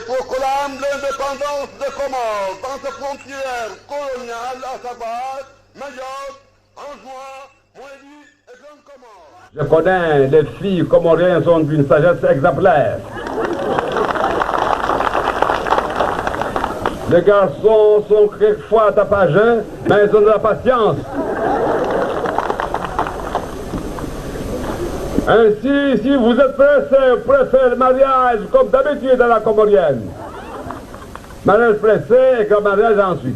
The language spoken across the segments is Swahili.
proclame l'indépendance des Comores dans ses frontières coloniales, à savoir Mayotte, Anjouan, Moélie et Grande Comore. Je connais les filles comoriennes sont d'une sagesse exemplaire. Les garçons sont quelquefois tapageux, mais ils ont de la patience. Ainsi, si vous êtes pressé, préférez le mariage comme d'habitude à la comorienne. Mariage pressé et grand mariage ensuite.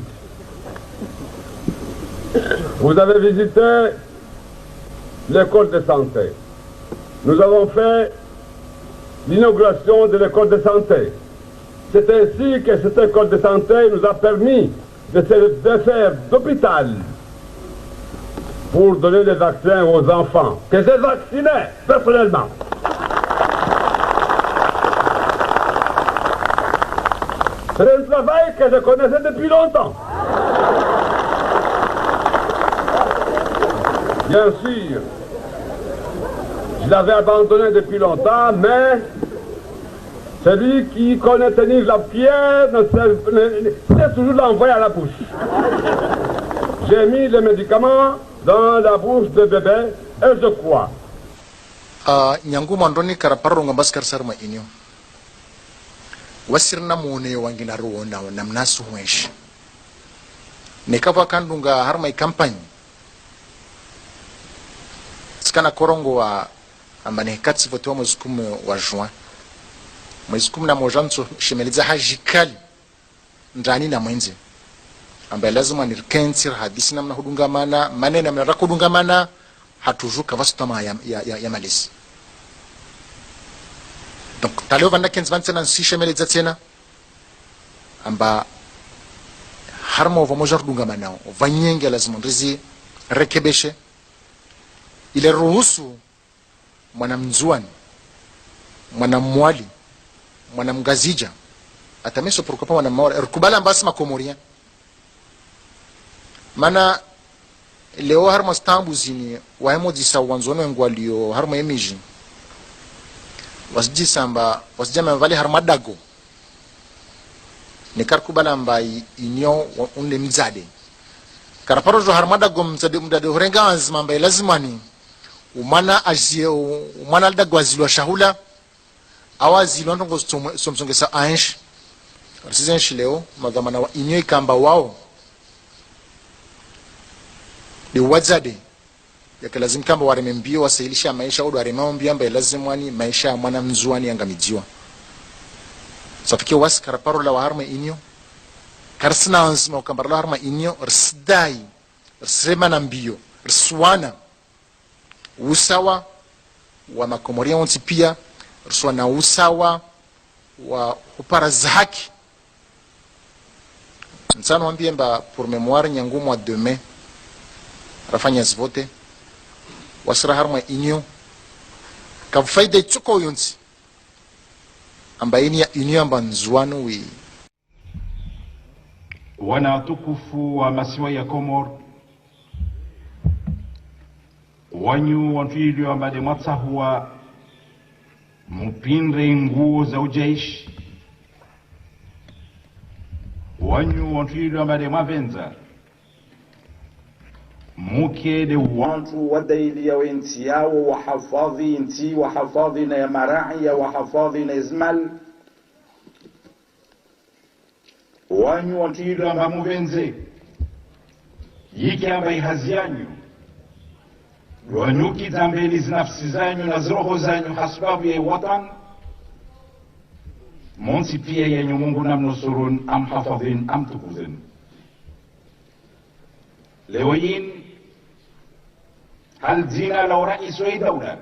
Vous avez visité l'école de santé. Nous avons fait l'inauguration de l'école de santé. C'est ainsi que cette école de santé nous a permis de faire d'hôpital pour donner des vaccins aux enfants, que j'ai vaccinés personnellement. C'est un travail que je connaissais depuis longtemps. Bien sûr, je l'avais abandonné depuis longtemps, mais celui qui connaît tenir la pierre sait toujours l'envoyer à la bouche. J'ai mis les médicaments dans la bouche de bébé et je crois. Nyangu mandoni karaparro ngabaskar sarma inyo. Wasirna mone wangina ruona namnasu wesh. Nekava kandunga harma campagne. Skana korongo wa ambane katsi voto mwezi 10 wa juin. Mwezi 10 na mojanzo shemeliza hajikali ndani na mwenzi. Ambaye lazima nirkensir hadisi namna hudungamana maneno namna kudungamana hatujuka vastama ya malisi. Donc taleo vanda kens vansena si shemeliza tena amba harmo vamojar dungamana vanyenge lazima ndizi rekebeshe ile ruhusu mwanamzuani mwanamwali mwanamgazija atameso prokopa mwanamwali rukubala mbasi makomoria mana leo harmo stambu zini wahemo disa wanzono ngwalio harmo emiji wasjisa mba wasjama vale harmadago ne karkubala mbai inyo unle mzade karaparojo harmadago mzade horenga azma mbai lazimani umana azie umana dagwazilwa shahula awazilwa ndongo somsongesa ansh arsizenshi leo magamana wa inyo ikamba wao de wazade yakalazim kamba waremembio wasailisha maisha au waremambio ambaye lazimwani maisha ya mwana mzuani angamijiwa safike was karaparo la harma inyo karsna ansma ukambara la harma inyo rsdai rsema mbio rswana usawa wa makomoria wonti pia rswana usawa wa upara zaki nsano ambie mba pour mémoire nyangu mois de mai rafanya zvote wasra harma inyo ka faida tsuko yonsi ambaini ya inyo amba nzuano wi wana tukufu wa masiwa ya Komor wanyu wanfilio ambade matsahua mupinre nguo za ujaishi wanyu wanfilio ambade mavenza muke de wantu wadaili ya wenti yao wahafadhi inti wahafadhi na ya marai ya wahafadhi na izmal wanyu wantuilu amba muvenze yiki amba ihazi yanyu wanyuki zambeli zinafsi zanyu na zroho zanyu hasbabu ya watan monsi pia yenyu Mungu namnusurun am hafadhin am tukuzin leo yin هل زنا لو رئيس أي دولة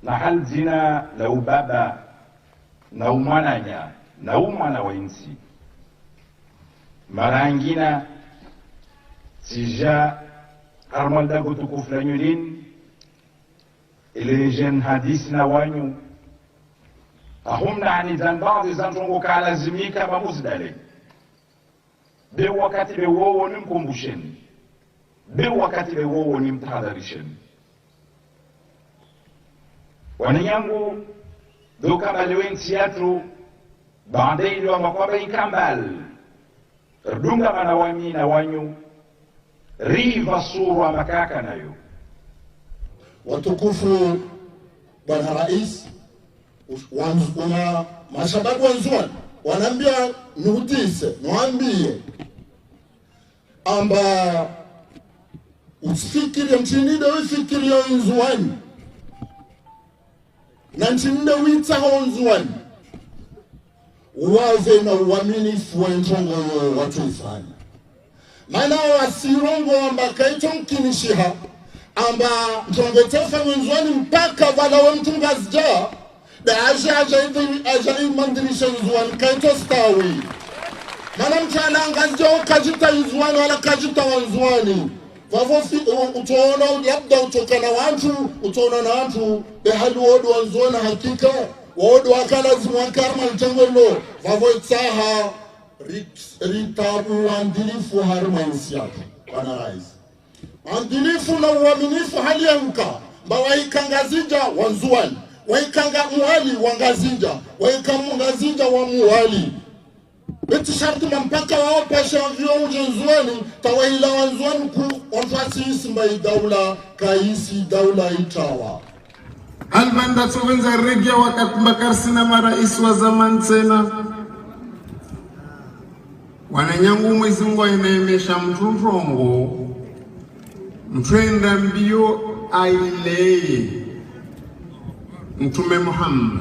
هل زنا لو بابا لو منايا لو منا وينسي مرانجينا سجا أرمال داغو تكوف لنيولين إلي جن حديثنا وانيو أهم نعني زن بعض زن تنغو كالا زميكا بمزدالي بي وقت بي وو نمكم بوشين be wakati wewo ni mtahadharisheni. Wananyangu doka balewen siatu bandei wa makwaba ikambal rdunga manawami na wanyu riva surwa makaka nayo. Watukufu Bwana Rais, wana mashababu wanzuani wanaambia nihutise niwaambie amba usifikirie mchinide wifikirie nzuani na mchinide witaho nzuani uwaze na uaminifu wa ntongo watu ifanya maana wasirongo amba kaito mkinishiha amba ntongo tefa nzuani mpaka wala wa mtungazja da aja imandirisha nzuani kaito stawi mana mchana ngazja ukajita nzuani wala kajita wanzuani vavo utaona labda utokana watu utaona na watu behali wodu wanzuani hakika wodu wakalazimu wakarma mtengolo vavo itaha ritabu wandilifu harma insiatu Bwana Rais wandilifu na uaminifu hali ya mka mba waikangazija wanzuani waikanga muhali wangazinja waikamungazinja wa muhali beti sharti mpaka wao pasha vyo ujenzuani tawahila wanzuani ku onfasi isimba daula kaisi daula itawa Albanda tuwenza regia wakakumbakar sina marais wa zaman tena wananyangu Mwenyezi Mungu ainaemesha mtunrongo mtwenda mbio aileye Mtume Muhammad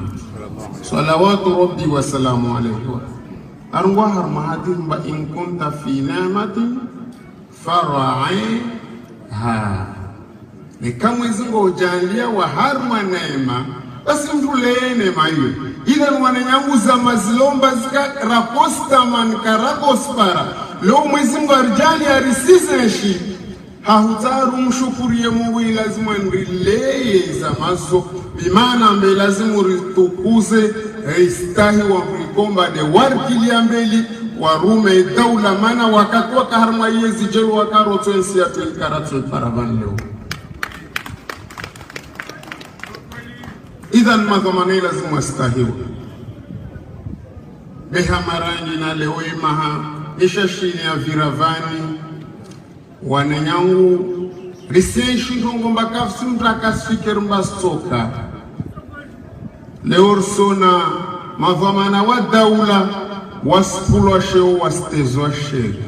salawatu rabbi wa salamu alayhi arwa harma hadin ba in kunta fi ni'matin fara'iha ni kama Mwenyezi Mungu ujalia wa harma neema basi mtulee neema hiyo ila wananyangu za mazilomba zika raposta man karapospara leo Mwenyezi Mungu arjali arisizeshi hahutaru mshukurie Mungu lazima ndilee za mazo bimana ambe lazima ritukuze istahi wa mkomba de warkili ambeli warume daula mana wakatwa kaharma yezi jelu wakaroto ensi ya tuikaratu paravan leo idhan madhamani lazima istahiwa beha marangi na leo imaha ishashini ya viravani wananyangu risenshi ndongo mbakafsi mtakasifikir mbastoka leo sona madhamana wa daula waspulwa sheo wastezwa sheri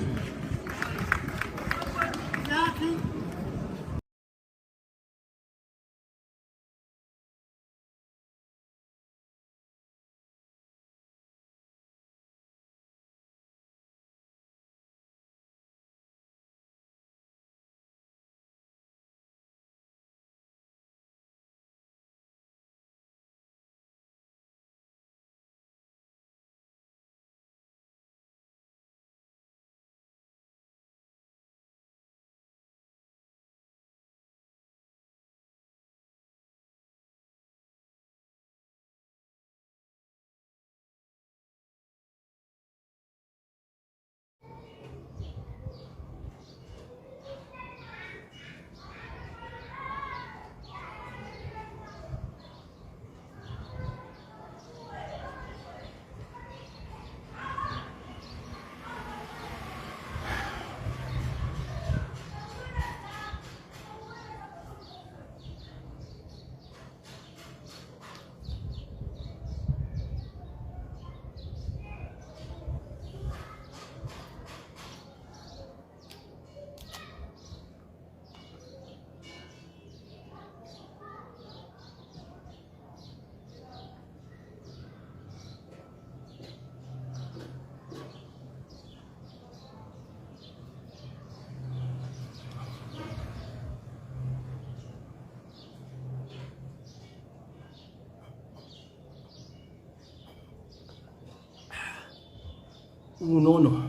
No.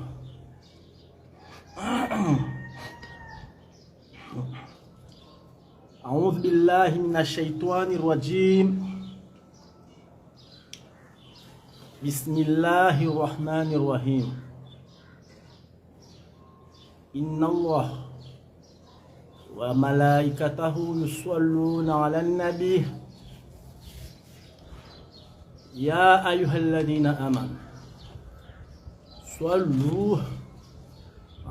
أعوذ بالله من الشيطان الرجيم. بسم الله الرحمن الرحيم. إن الله وملائكته يصلون على النبي يا أيها الذين آمنوا صلوا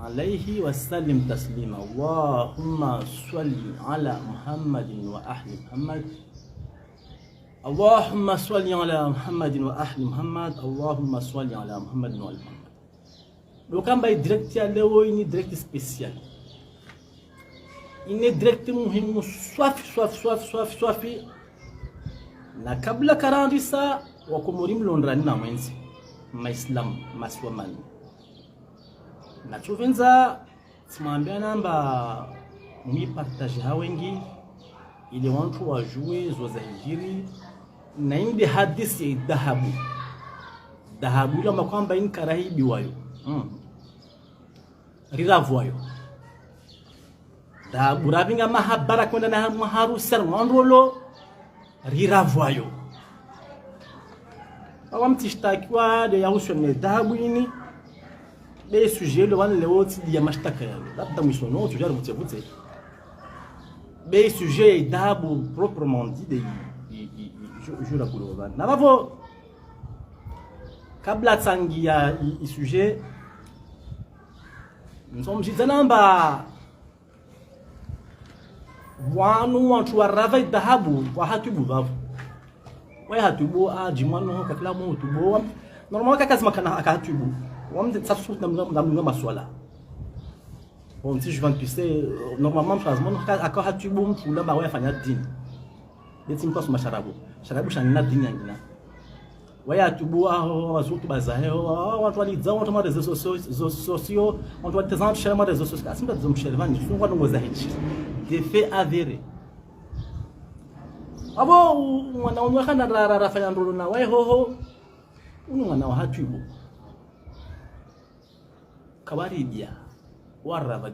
عليه وسلم تسليما اللهم صل على محمد وأهل محمد اللهم صل على محمد وأهل محمد اللهم صل على محمد وآل محمد. لو كان باي direct ya leo ini direct spécial. Ini direct muhimu swafi na kabla karandisa wakumurimu londrani na mwenzi maislam maswamani na chuvenza simambia namba mwipartage hawengi ili wantu wajue zoza hijiri na indi hadisi ya dhahabu ila makwamba ini karahibi wayo riravu wayo dhahabu ravinga mahabara kwenda na maharusa mwandolo riravu wayo awa mtishtakiwa de yahushwa ne dhahabu ini be sujet le wan le woti ya mashtaka yalo labda mwishono tujari mtevute be sujet dhahabu proprement dit de jura kuloba na bavo kabla tsangia i sujet nsomjizanamba wanu wantu warava dhahabu wa hatubu bavu wa hatubu ajimano kwa kila mtu tubo normal kaka makana akatubu wamde tsafut namna maswala bon si je vais pisser normalement changement akao hatubu mtu lamba wa fanya dini beti mkoso masharabu sharabu shanina dini yangina wa hatubu wazutu bazahe watu waliza watu ma réseaux sociaux watu watazama shama réseaux sociaux asimba zomshelvani fungwa ngoza hichi des faits avérés. Abo mwana umwakana rara fanya ndolo na wewe hoho unu mwana wa hatubu kawarijia warava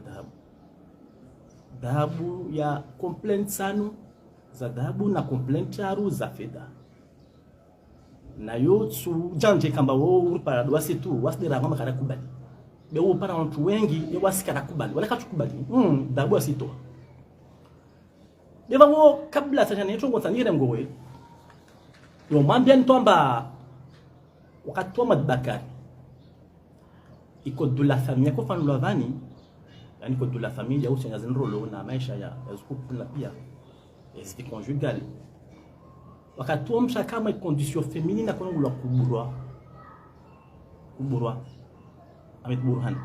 dhahabu ya complaint sanu za dhahabu na complaint charu za fedha na yotsu janje kamba wo urpa wasi tu wasidera mama kana kubali be wo para watu wengi wasikana kubali wala katukubali dhahabu asito deva wo kabla sasa neto ngotanire ngowe yo mambia ntomba wakati wa Madbakari iko de la famille ko fanu lavani yani ko de la famille au senya zinrolo na maisha ya couple na pia est conjugal wakati wa mshaka kama condition féminine na kono kuburwa Ahmed Burhan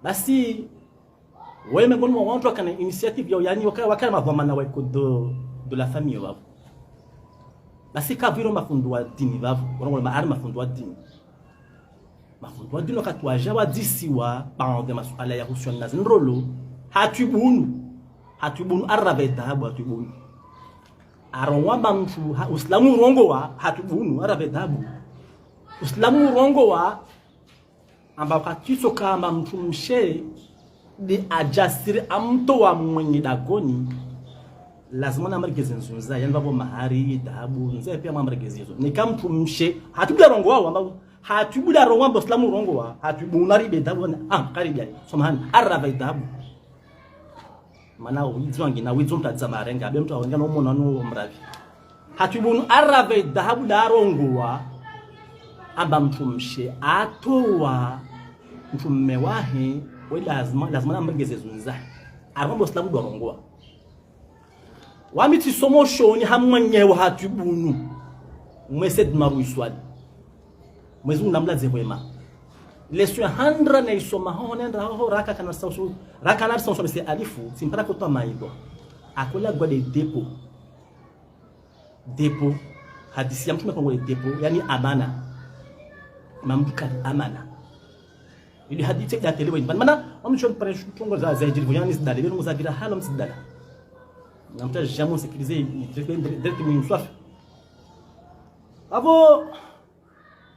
basi wewe mkono wa watu wakana initiative yao yani wakana mavamana wa iko de la famille wao basi kabiro mafundu wa dini wao wanaona maari mafundu wa dini wakati wajawa disiwa baada masuala ya hushon na zinrolo hatubunu arabe dhahabu hatubunu aronwa mtu uislamu rongo wa hatubunu arabe dhahabu uislamu rongo wa amba katiso kama mtu mshe de ajasiri amto wa mwenye dagoni lazima na margezi nzunza yani babo mahari dhahabu nzee pia margezi hizo ni kama mtu mshe hatubia rongo wao ambao hatubula rongo wa islamu rongo wa hatubuna ribe dhahabu karibia somahani arabe dhahabu mana wizwangi na wizumta zamarenga abe mtu awengana umona no mravi hatubunu arabe dhahabu la rongo wa amba mtu mshe atowa mtu mmewahi we lazima na mrigeze zunza arombo islamu do rongo wa miti somo shoni hamwenye wa hatubunu mwesed maru iswali mwezi unamlaze wema lesu handra na isoma ho nenda ho raka kana sausu raka na sausu se alifu simpara ko to maido akola gwa de depo hadisi ya mtume kwa depo yani amana mamduka amana ili hadithi ya telewe maana wamcho pare tungo za hijri yani sidale beno za vira halam sidala namta jamu sekirize direct mswafi abo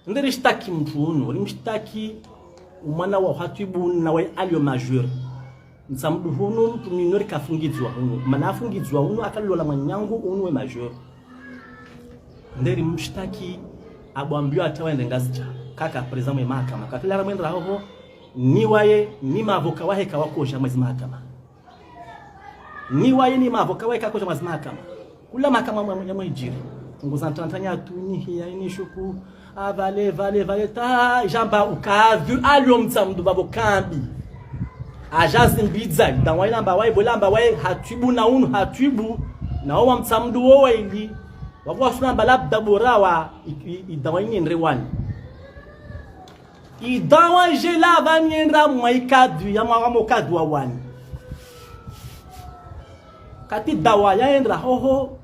ndiri shtaki mtu uno limshtaki umwana wa hatibu na wa alio majeur nsamdu huno mtu minori kafungizwa huno mana afungizwa huno akalola manyangu uno we majeur ndiri mshtaki abwambio atawaende ngazicha kaka par exemple mahakama kakila mwenda hoho ni waye ni mavoka wahe kawakosha mwezi mahakama ni waye ni mavoka wahe kakosha mwezi mahakama kula mahakama ya mwijiri ngozantantanya tuni hiya ini shuku avale vale ta jamba ukavu aliomtsamdu babo kambi ajansi mbidza dawai wai bolamba wai hatibu na unu hatibu na wa mtsamdu wo waili wabwa sunamba labda borawa idawai nrewani idawa jela vanyendra mwaikadu ya mwamokadu wa wani kati dawa yaendra hoho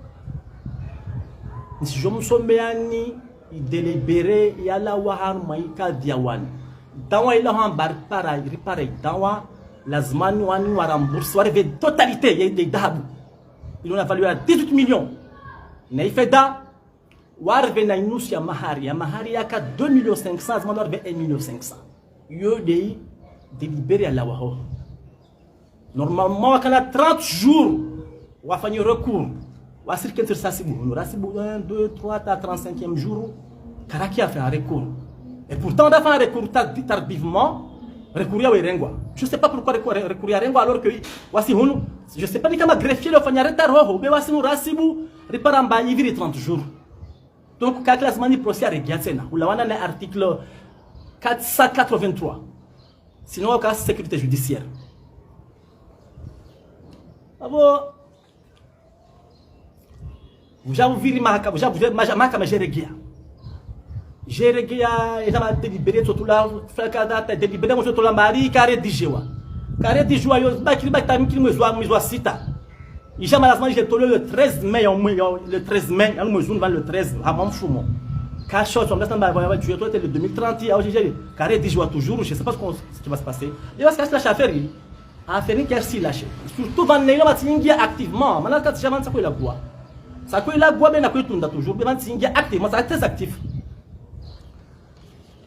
nsi jomsomeani idelibere yala wahar mwaikadu ya wani dawa ila han barpara ripara dawa lazimani wani warambourse wareve totalité ya dahabu il en a valu à 18 millions na ifeda warve na inusu ya mahari yaka 2 millions 500 zima warve 1 million 500 yo dei délibéré à la waho normalement wakana 30 jours wafanya recours wasirke sur sasibu rasibu 1 2 3 ta 35e jour karaki a fait un recours et pourtant d'avoir un recours tardivement recourir à Rengwa. Je ne sais pas pourquoi recourir à Rengwa alors que voici hunu je sais pas ni kama greffier le fanya retard ho mais voici nous rasibu riparamba yiviri 30 jours. Donc quand la semaine procès à Regiatsena ou la wana na article 483 sinon au cas sécurité judiciaire. Abo vous viri mahaka vous mahaka majeregia jeregia ejama délibéré tout là fakada ta délibéré mo tout là mari carré dijewa yo bakiri batamiki mwezi sita ijama lazima je tolo le 13 mai le 13 mai on me joue le 13 avant fumo cacho on laisse dans va tuer toi le 2030 ya aujourd'hui carré dijewa toujours je sais pas ce qui va se passer et parce que la chaffer affaire qui a si lâché surtout dans les matingi activement maintenant quand jamais ça quoi la bois ça quoi la bois mais na quoi tunda toujours mais matingi activement ça très actif.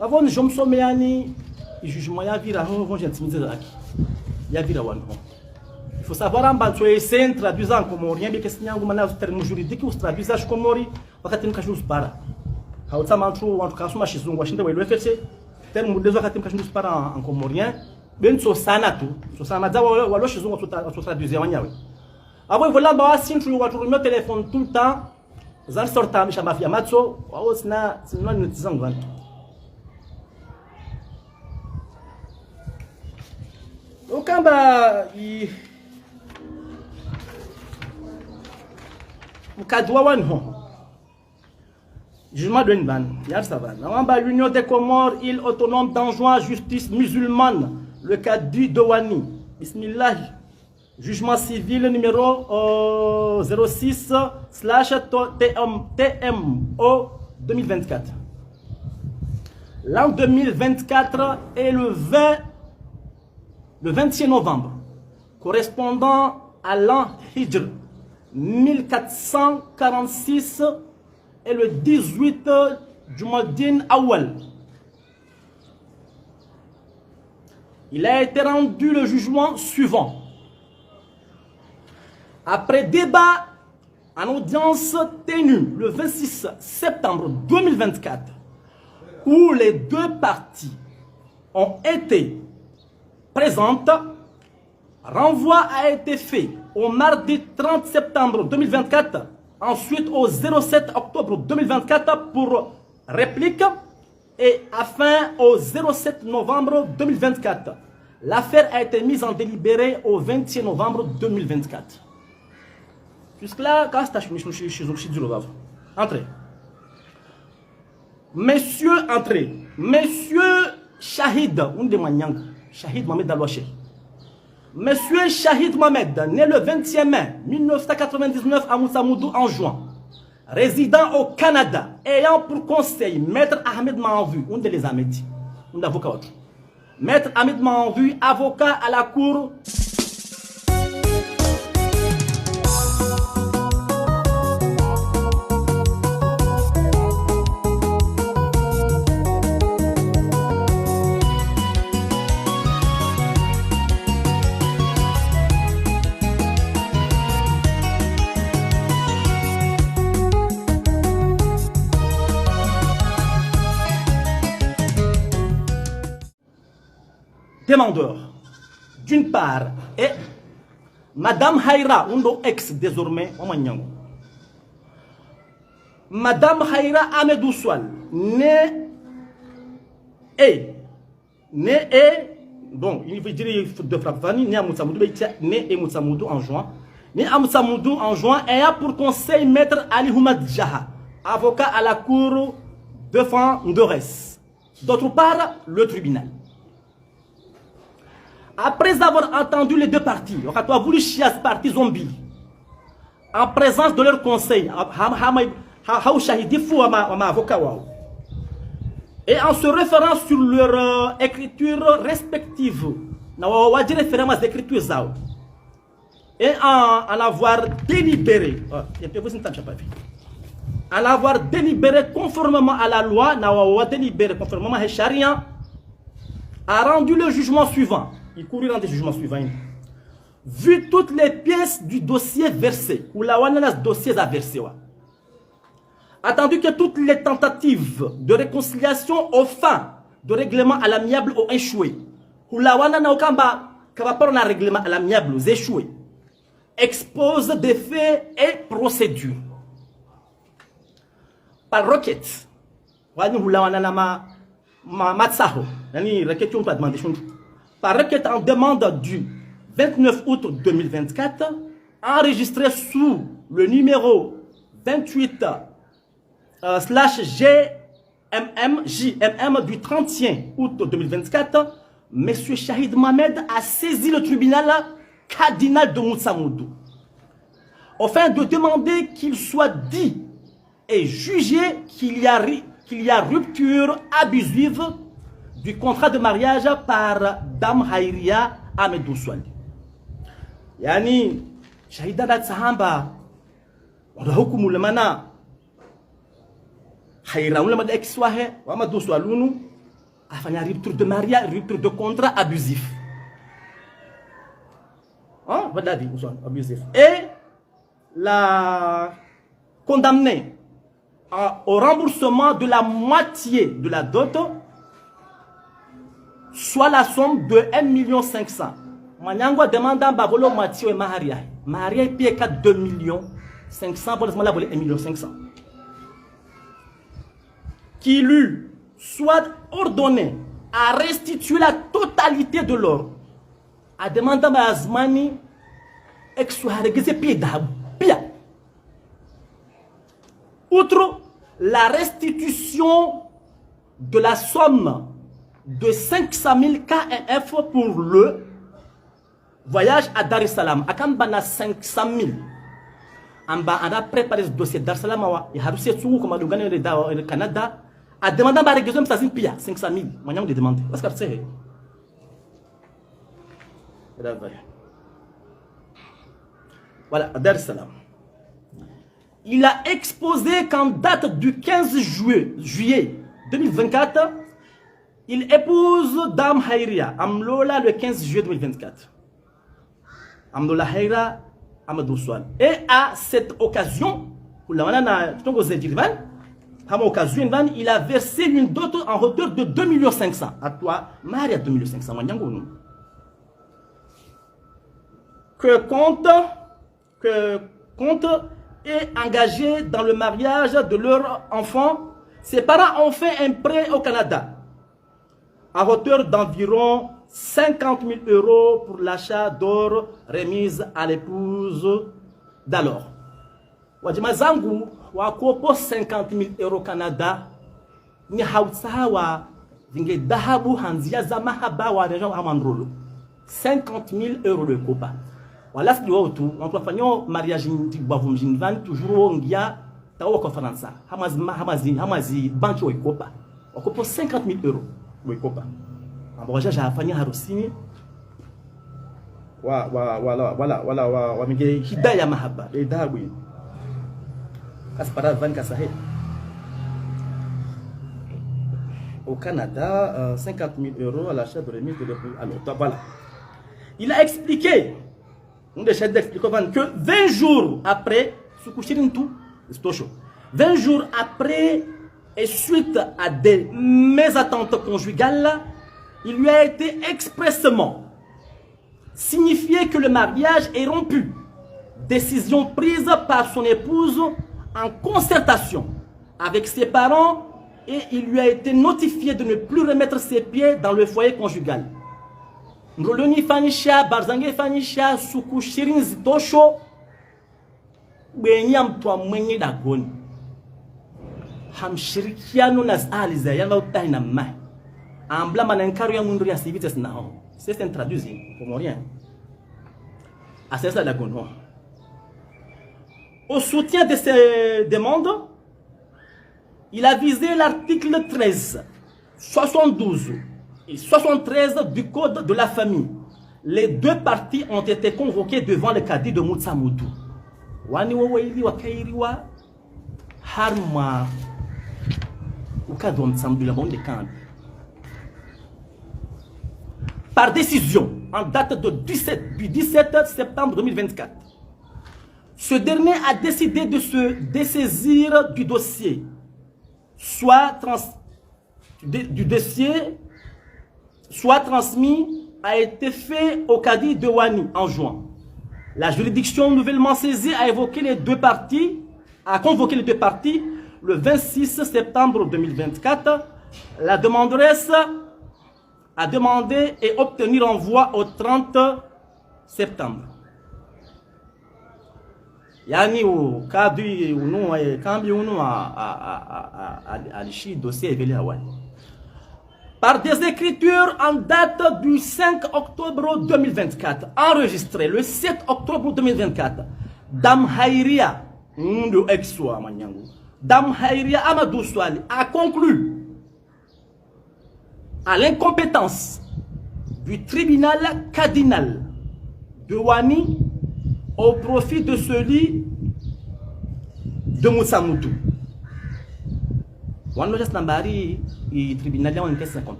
Avant je me somme yani jugement ya vira vont intimider là ya vira wan. Il faut savoir en bas soit c'est traduisant comme rien bien que c'est un manage terme juridique ou traduisage comme mori wakati mkashus para hauta mantro en tout cas suma shizungu washinde wa LFC terme dezo wakati mkashus para en comorien ben so sana tu so sana za walo shizungu so traduire wanyawe abo voilà ba sintru wa tu meu téléphone tout le temps zan sorta misha mafia matso wa sina nitizangu vantu. Okamba mkadwa wanho jugement de Nban yar savan namba l'Union des Comores île autonome d'enjoint justice musulmane le cas du Douani bismillah jugement civil numéro 06/TMO 2024 l'an 2024 et le 26 novembre, correspondant à l'an Hijr 1446 et le 18 Jumadin Awal. Il a été rendu le jugement suivant. Après débat en audience tenue le 26 septembre 2024, où les deux parties ont été présente, renvoi a été fait au mardi 30 septembre 2024, ensuite au 07 octobre 2024 pour réplique et enfin au 07 novembre 2024. L'affaire a été mise en délibéré au 26 novembre 2024. Jusque-là, entrez. Messieurs, entrez. Messieurs Shahid, Shahid Mohamed Alwache. Monsieur Shahid Mohamed, né le 20e mai 1999 à Moussamoudou en juin, résident au Canada, ayant pour conseil Maître Ahmed Mahanvu, un de les Ahmedi, un avocat. Maître Ahmed Mahanvu, avocat à la cour. Demandeur, d'une part, et Madame Haïra, Undo ex désormais, Omanyango. Madame Haïra Ahmedou Swal, née bon, il veut dire de Frappani, née à Moussamoudou, née à Moussamoudou en juin. Née à Moussamoudou en juin, et a pour conseil maître Ali Houmad Jaha, avocat à la cour de Ndores. D'autre part, le tribunal. Après avoir entendu les deux parties, on a voulu chier parti zombie, en présence de leur conseil, et en se référant sur leur écriture respective, et en avoir délibéré, conformément à la loi, conformément à la charia, a rendu le jugement suivant. Il courut dans des jugements suivants. Vu toutes les pièces du dossier versées, ou la wana dossier à verser, attendu que toutes les tentatives de réconciliation aux fins de règlement à l'amiable ont échoué, ou la wana na okamba rapport à règlement à l'amiable ont échoué, expose des faits et procédures. Par requête, par requête en demande du 29 août 2024, enregistré sous le numéro 28 JMM du 31 août 2024, M. Shahid Mohamed a saisi le tribunal cardinal de Moussamoudou afin de demander qu'il soit dit et jugé qu'il y a rupture abusive du contrat de mariage par Dame Haïria Ahmedou Swal. Yani, Shahida dat sahamba, on a hukumu le mana. Haïra, on l'a dit ex-soahe, ou Ahmedou Swalounu, a fait une rupture de mariage, rupture de contrat abusif. Hein, voilà, dit, abusif. Et la condamné au remboursement de la moitié de la dot, soit la somme de 1,5 million. Manyango demande à Babolo moitié Maharia. Maharia paye 2,5 millions. Pour le moment, 1,5 million. Qui lui soit ordonné à restituer la totalité de l'or. A demandé à Azmani ex-soharégé pied d'abou. Outre la restitution de la somme de 500 000 KNF pour le voyage à Dar es Salaam, à Kambana 500 000. On a préparé ce dossier Dar es Salaam, il y a reçu tout comme le Canada, a demandé à régler 500 000. Moi, on demande. Parce que c'est. Voilà, à Dar es Salaam. Il a exposé qu'en date du 15 juillet 2024, il épouse Dame Haïria Amlola le 15 juillet 2024. Amlola Haïra Ahmedou Swal. Et à cette occasion, il a versé une dot en hauteur de 2,5 millions. À toi, Maria 2,5 millions. Que compte est engagé dans le mariage de leur enfant. Ses parents ont fait un prêt au Canada à hauteur d'environ 50 000 € pour l'achat d'or remise à l'épouse d'alors. Wajima zangu wakopo 50 000 € Canada ni hautsawa vinge dahabu hanzia za mahaba wa region amandrolo 50 000 € le kopa. Voilà ce que on peut faire mariage toujours ngia tawo conférence hamazi banki wa kopa wakopo 50 000 € we kopa amboja ja afanya harusini wa mige hidaya mahaba le dabu kaspara van kasahe au Canada 50 000 € à l'achat de remise de l'épouse. Alors voilà, il a expliqué que 20 jours après, 20 jours après et suite à des mésattentes conjugales, il lui a été expressément signifié que le mariage est rompu. Décision prise par son épouse en concertation avec ses parents et il lui a été notifié de ne plus remettre ses pieds dans le foyer conjugal. Ndoloni fanisha, barzange fanisha, suku shirin zitosho, benyam twa mwenye dagoni. Hamshirikiano nas aliza yanga utaina mai. Ambla manenkaru ya mundu ya civites na ho. C'est un traduit pour rien. À ça dagoni. Au soutien de ces demandes, il a visé l'article 13, 72 et 73 du Code de la famille. Les deux parties ont été convoquées devant le cadi de Moutsamoudou. Par décision, en date du 17 septembre 2024, ce dernier a décidé de se dessaisir du dossier, soit transmis a été fait au cadi de Wani en juin. La juridiction nouvellement saisie a convoqué les deux parties le 26 septembre 2024. La demanderesse a demandé et obtenu renvoi au 30 septembre. Yani au cadre où dossier évelé à Wani. Par des écritures en date du 5 octobre 2024, enregistré le 7 octobre 2024, Dame Haïria, Dame Haïria Amadou Swali a conclu à l'incompétence du tribunal cardinal de Wani au profit de celui de Moutsamoudou.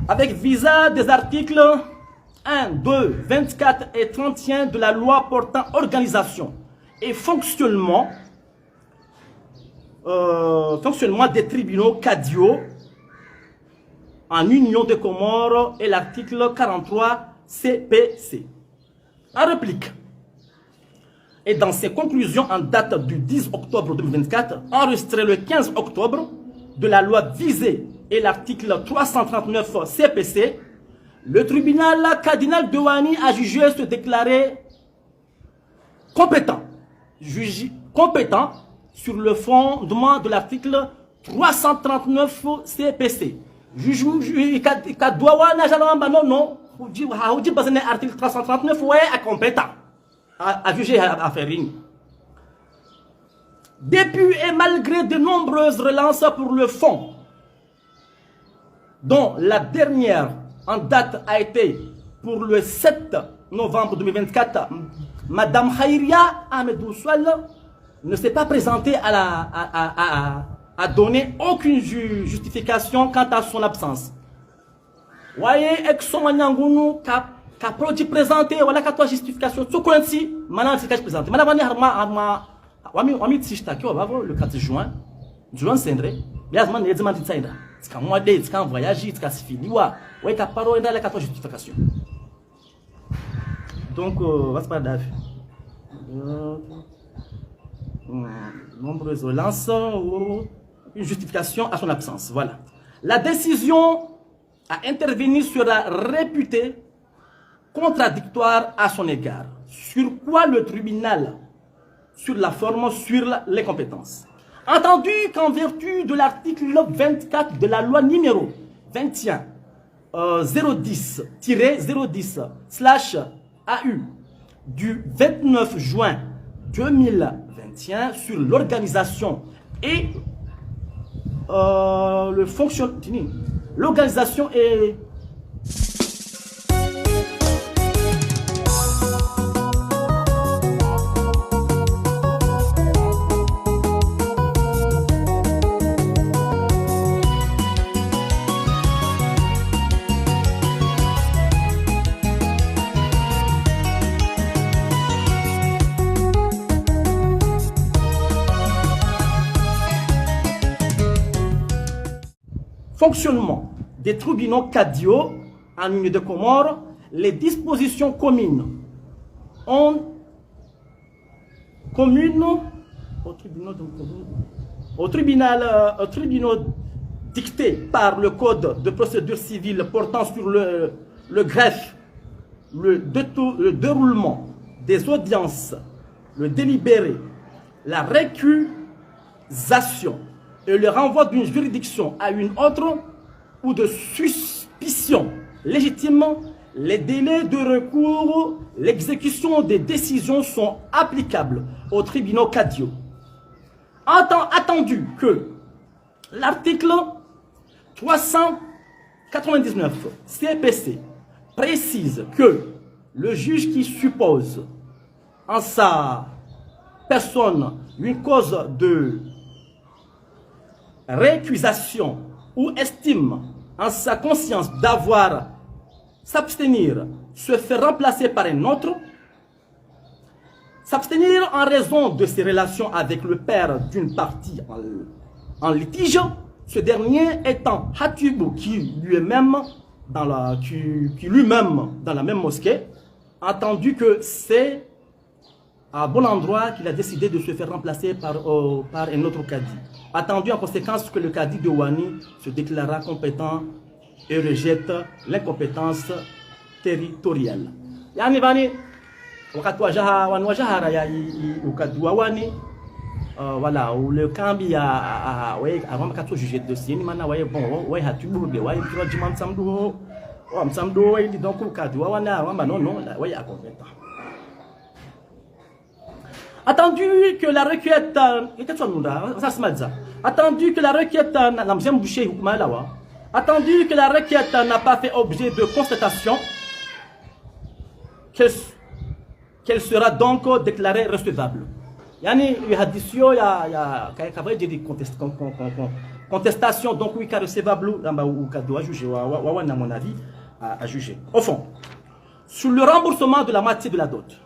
Avec visa des articles 1, 2, 24 et 31 de la loi portant organisation et fonctionnement des tribunaux cadiaux en Union des Comores et l'article 43 CPC. En réplique, et dans ses conclusions en date du 10 octobre 2024, enregistrées le 15 octobre, de la loi visée et l'article 339 CPC, le tribunal cardinal de Wani a jugé se déclarer compétent sur le fondement de l'article 339 CPC. Article 339 est compétent à juger à faire une. Depuis et malgré de nombreuses relances pour le fond, dont la dernière en date a été pour le 7 novembre 2024, Madame Haïria Ahmedou Swal ne s'est pas présentée à donner aucune justification quant à son absence. Voyez, ex-Somanyangounou qu'a produit présenté, voilà qu'à justification. Tout coïncide, maintenant c'est qu'à présenter. Madame Wami Tishtakio va voir le 4 juin, Sendre, bien sûr, il y a des demandés de ça. C'est qu'un mois d'aide, c'est qu'un voyage, c'est qu'un fini. Ouais, qu'à parole dans la 4 justification. Donc, what's pas d'affaire? Nombreuses relances ou une justification à son absence. Voilà. La décision à intervenir sera réputée contradictoire à son égard. Sur quoi le tribunal, sur la forme, sur les compétences. Entendu qu'en vertu de l'article 24 de la loi numéro 21 010-010/AU du 29 juin 2021 sur l'organisation et le fonctionnement. L'organisation est fonctionnement des tribunaux cadiaux en Union des Comores, les dispositions communes aux tribunaux dictés par le Code de procédure civile portant sur le greffe, le déroulement des audiences, le délibéré, la récusation et le renvoi d'une juridiction à une autre ou de suspicion légitime, les délais de recours, l'exécution des décisions sont applicables aux tribunaux cadiaux. Attendu que l'article 399 CPC précise que le juge qui suppose en sa personne une cause de récusation ou estime en sa conscience d'avoir s'abstenir, se fait remplacer par un autre, s'abstenir en raison de ses relations avec le père d'une partie en litige, ce dernier étant Hatibou qui lui-même dans la même mosquée, entendu que c'est à bon endroit qu'il a décidé de se faire remplacer par un autre cadi. Attendu en conséquence que le cadi de Ouani se déclara compétent et rejette l'incompétence territoriale. Yani vani wakati wajahara ya ukadi wa Ouani voilà le cambi ya ouais avant que juger de dossier ni mana ouais bon ouais Hatibou de ouais tu vas dire msamdu msamdu ouais donc ukadi wa Ouani non ouais incompétent. Attendu que la requête attendu que la requête n'a pas fait objet de constatation, qu'elle sera donc déclarée recevable. Yani hadisio ya kavai de contestation donc oui recevable ou doit juger wa na mon avis à juger. Au fond, sur le remboursement de la moitié de la dot.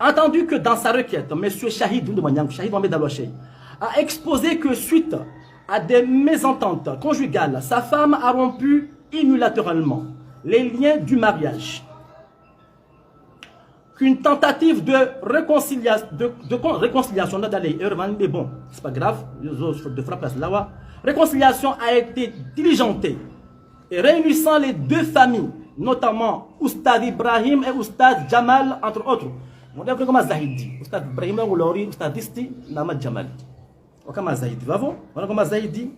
Entendu que dans sa requête, M. Shahid Mohamed Alouaché a exposé que suite à des mésententes conjugales, sa femme a rompu unilatéralement les liens du mariage. Qu'une tentative de réconciliation, mais bon, c'est pas grave, de frappe là, réconciliation a été diligentée et réunissant les deux familles, notamment Oustad Ibrahim et Oustad Jamal, entre autres. On devrait comme Zahidi, Oustad Ibrahim ou Lori, Oustad Isti, Namad Jamal. On comme Zahidi, bravo. On comme Zahidi.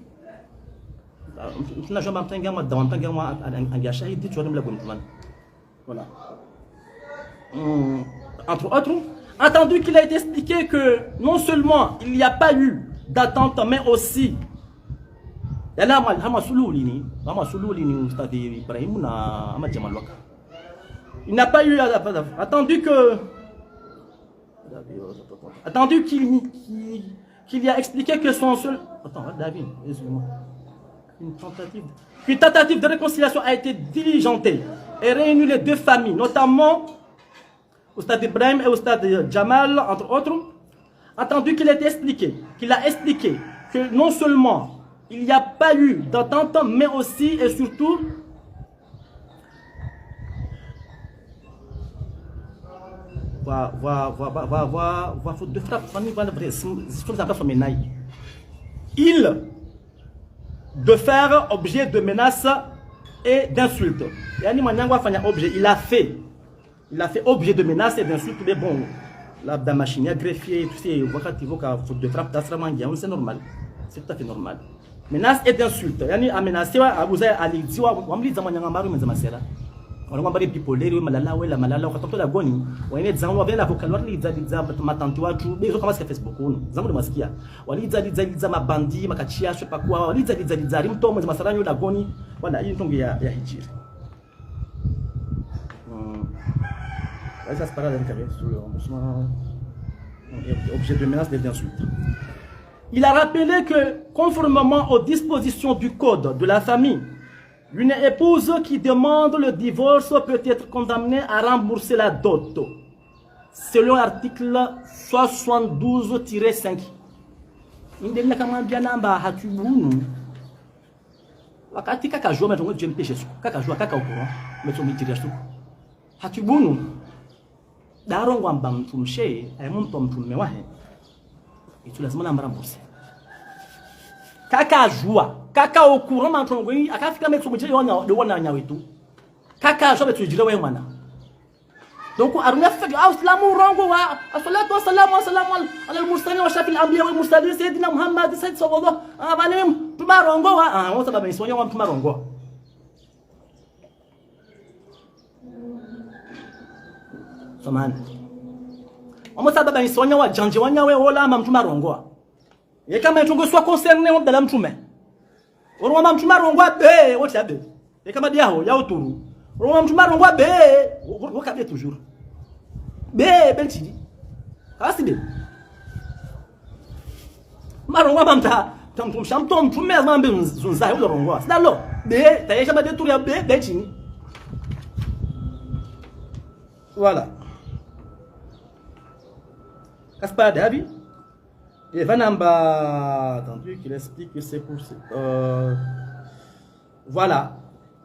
On a jamais entendu un dans un gars Shahidi, tu vas me la bonne. Voilà. Entre autres, entendu qu'il a été expliqué que non seulement il n'y a pas eu d'attente, mais aussi il n'a pas eu attendu qu'il y a expliqué que son seul... Attends, David, excuse-moi. Une tentative de réconciliation a été diligentée et réunit les deux familles, notamment Oustad Ibrahim et Oustad Jamal, entre autres. Attendu qu'il a expliqué que non seulement il n'y a pas eu d'attente, mais aussi et surtout de frappe, il de faire objet de menaces et d'insultes. Il a fait objet de menaces et d'insultes, mais bon, la machine à greffier, tu sais, de frappe, c'est normal, c'est tout à fait normal. Menaces et d'insultes. Yani amenacé à vous aller dire on me dit zamanya ngamaru menzamazera. On va parler bipolaire malala ou la malala ou quand la goni. On est dans on vient l'avocat leur li za ma tante wa tu mais comment ça Facebook on zamu de maskia. On li za ma bandi makachia je sais pas quoi. On li za rimto menzamazera yo la goni. Voilà, il tombe ya hijir. Ça se parle avec sur le remboursement objet de menace et d'insultes. Il a rappelé que, conformément aux dispositions du Code de la famille, une épouse qui demande le divorce peut être condamnée à rembourser la dot, selon l'article 72-5. et tu lazima na rembourser kaka joie kaka au courant mantongo yi akafika metso mujiri wana nyawetu kaka joie betu jira we mwana donc aruna fadi islamu rongo wa salatu wassalamu ala al-mursalin wa shafil anbiya wal mursalin sayyidina muhammad sallallahu alaihi wasallam tumarongo wa on sababu isonyo wa tumarongo samani on sababu isonyo wa janje wanyawe wala mamtumarongo ye kama etungo soit concerné on dala mtume oroma mtumarongo be wote abe ye kama diaho ya uturu oroma mtumarongo be wokabe toujours be bentidi aside marongo mamta tamtum shamtom mtume azambe zunza yo rongo sidalo be tayesha ba detour ya be bentini voilà Caspar Davi et Vanamba attendu qu'il explique que c'est pour voilà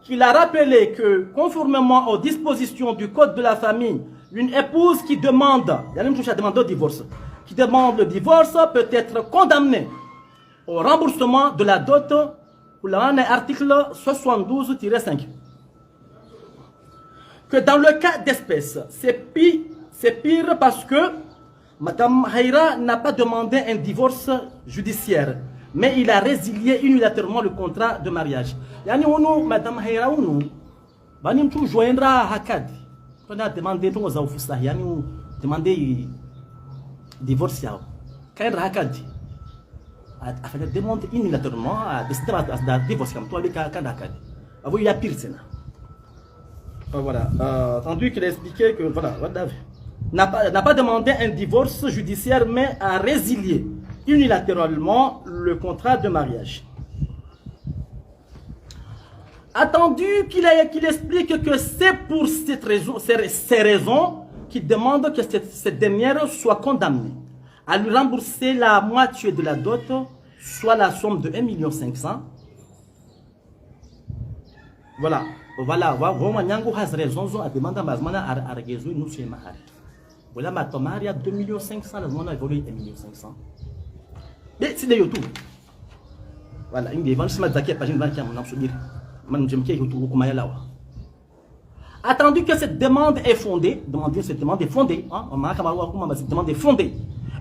qu'il a rappelé que conformément aux dispositions du code de la famille, une épouse qui demande, il y a même touché à demander le divorce, qui demande le divorce peut être condamnée au remboursement de la dot pour l'article 72-5. Que dans le cas d'espèce, c'est pire parce que Madame Haïra n'a pas demandé un divorce judiciaire, mais il a résilié unilatéralement le contrat de mariage. Yani onu Madame Haïra onu bani tu joindra hakad. On a demandé ton zaoufusa yani demandé divorce yao. Kaindra hakad. A fait demande unilatéralement à décider à divorce comme toi avec kaindra hakad. Avo il a pire c'est là. Voilà, tandis qu'il a expliqué que voilà, n'a pas demandé un divorce judiciaire, mais a résilié unilatéralement le contrat de mariage. Attendu qu'il explique que c'est pour ces raisons qu'il demande que cette dernière soit condamnée à lui rembourser la moitié de la dot, soit la somme de 1,5 million. Voilà. Voilà, vraiment nyango has raison à demander mazmana à regezu nous chez mahari. Voilà ma tomaria 2,5 million lazima évolue 1,5 million. Mais c'est de YouTube. Voilà, une des ventes ma zakia pagine 20 mon subir. Man j'aime YouTube comme lawa. Attendu que cette demande est fondée, cette demande est fondée, hein, on m'a comme cette demande est fondée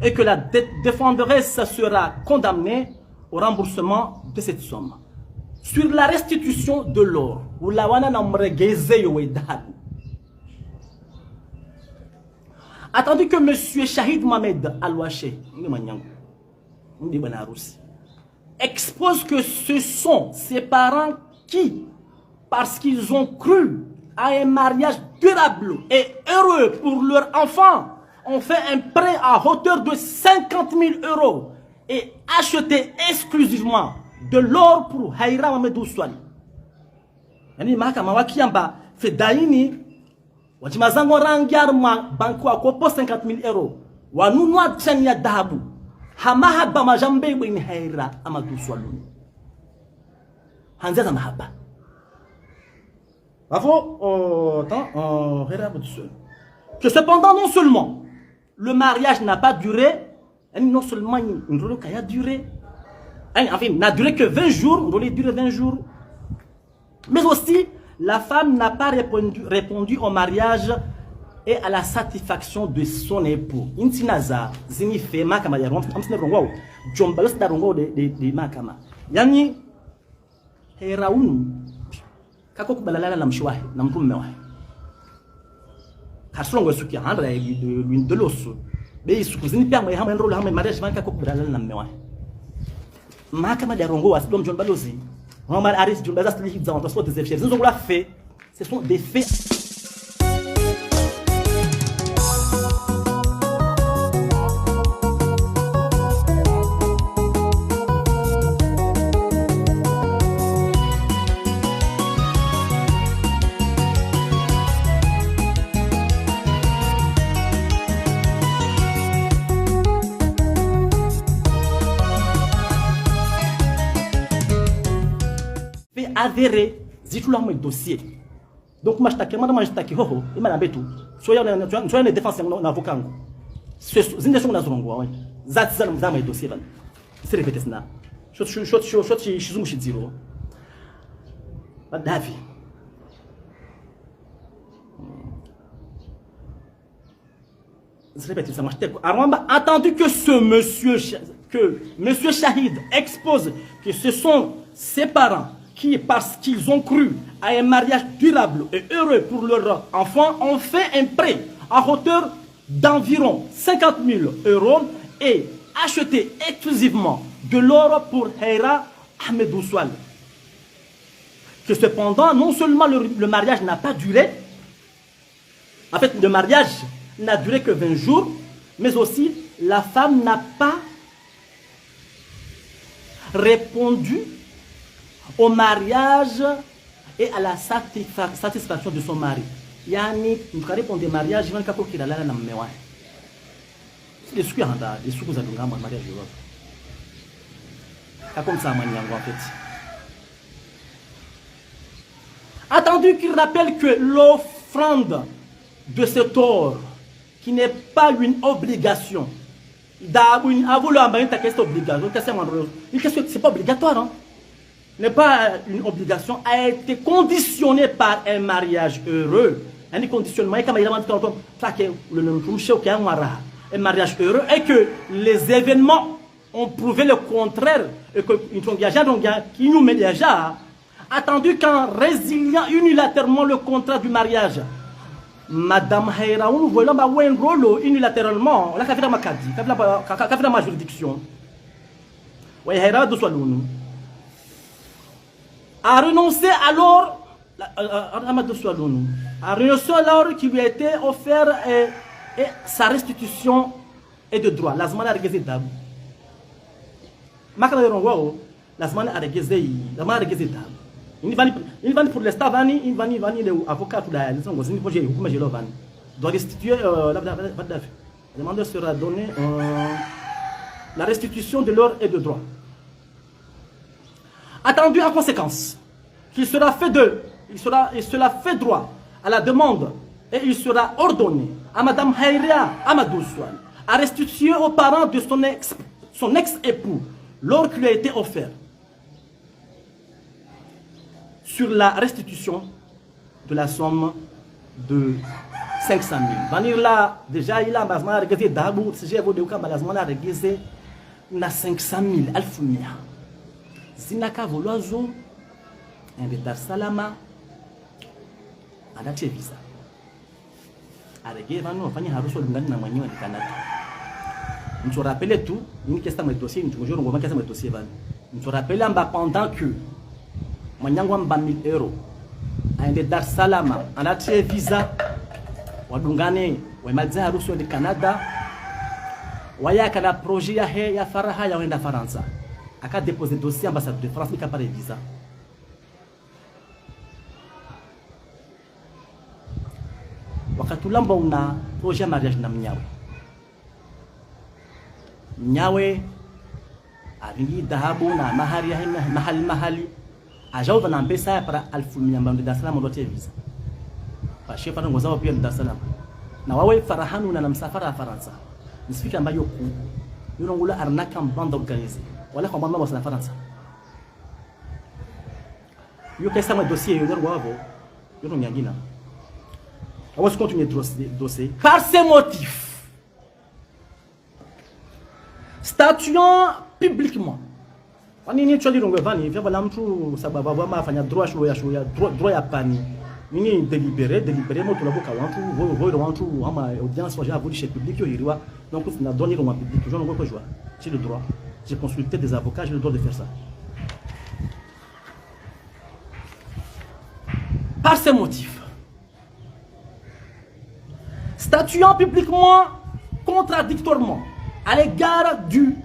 et que la défenderesse sera condamnée au remboursement de cette somme. Sur la restitution de l'or, ou la wana na mregeze yo edabu. Attendu que monsieur Shahid Mohamed Alouache, expose que ce sont ses parents qui, parce qu'ils ont cru à un mariage durable et heureux pour leur enfant, ont fait un prêt à hauteur de 50 000 € et acheté exclusivement de l'or pour Haïra Mamedou Swali. Yani mahakama wakiamba fedaini wajimazango rangiar ma banku akopo 50 000 €. Wanunua chani ya dhahabu. Hamahaba majambe wini Haïra Amadou Swali. Hanzeza mahaba. Bravo, que cependant non seulement le mariage n'a pas duré, non seulement il a duré, enfin, n'a duré que 20 jours, on doit durer 20 jours. Mais aussi, la femme n'a pas répondu au mariage et à la satisfaction de son époux. Intinaza, zinife makama ya romfu, amsine rongo, jombalos da rongo de makama. Yani, heraunu, kako kubalalala na mshiwahi, na mtume wahi. Kasrongo suki handra de l'osso. Be suku zinipe amwe hama enrolo hama mariage vanka kako kubalalala na mmewahi. Mahakama ya rongo asidom John Balozi, Omar Aris John Bazas li hizza on des faits. Ils ont la fait, ce sont des faits. Avéré, zitula mon dossier. Donc moi je t'ai demandé hoho, il m'a l'embêté tout. Soyez en défense mon avocat. Ce zinde sont na zongo, ouais. zatizana mzama dossier van c'est répété ça shot shizumu shiziro Davi je répète ça attendu que monsieur Shahid expose que ce sont ses parents qui, parce qu'ils ont cru à un mariage durable et heureux pour leur enfant, ont fait un prêt à hauteur d'environ 50 000 € et acheté exclusivement de l'or pour Heira Ahmedou Soual. Que cependant, non seulement le mariage n'a pas duré, en fait, le mariage n'a duré que 20 jours, mais aussi la femme n'a pas répondu au mariage et à la satisfaction de son mari. Yani, nous répondons au mariage, il va y avoir un mémoire. C'est ce qu'il y a dans les sous-coups à un mariage. C'est comme ça, en fait. Attendu qu'il rappelle que l'offrande de cet or, qui n'est pas une obligation, c'est pas obligatoire, hein? N'est pas une obligation, a été conditionné par un mariage heureux. Un conditionnement, un mariage heureux, et que les événements ont prouvé le contraire, et que qui nous met déjà, attendu qu'en résiliant unilatéralement le contrat du mariage, Madame Heiraoun, voilà un rôle unilatéralement, on a fait ma juridiction. A renoncé alors qui lui a été offert et sa restitution est de droit. La semaine a regardé d'abord. La semaine a regardé d'abord. Il va pour l'instant, il va l'avocat de la doit restituer la demande sera donnée la restitution de l'or et de droit. Attendu en conséquence qu'il sera fait droit à la demande et il sera ordonné à Madame Heira Ahmedou Soual à restituer aux parents de son ex-époux l'or qui lui a été offert sur la restitution de la somme de 500 000. Vanir là, déjà il a regardé d'abord, si j'ai voulu regardé na 500 000 alfumia. Zinaka volozo, un de Dar Salama, à la visa. A regardé, on va faire haruso lungani na mwenyewe de Canada. On se rappelle tout, une question de dossier, une toujours on va question de dossier van. On se rappelle pendant que Manyangwa mba 1000 € aende Dar Salama anatie visa wadungane waimadza harusi de Canada wayaka na projet ya faraha ya wenda Faransa aka déposer dossier ambassade de France nika pare visa wakati ulamba una projet mariage na mnyawe avingi dhahabu na mahari ya mahali Ajaouva na mpesa para alfumia mbando Dar Salama ndote visa. Pashe para ngozao pia Dar Salama. Na wawe farahanu na msafara ya Faransa. Nisifika ambayo ku yonongula arnaka mbanda organize. Wala kwa mbanda wa Faransa. Yo kesa ma dossier yo ndwa wavo. Yo no nyangina. On va continuer dossier par ces motifs. Statuant publiquement Nini chali rongo vani vya bala mtu sababu wa mafanya droit droit ya pani nini délibéré moto la boka wantu ama audience waje avuli chez public yo iriwa donc c'est na donner au public je ne vois pas jouer c'est le droit j'ai consulté des avocats j'ai le droit de faire ça par ces motifs statuant publiquement contradictoirement à l'égard du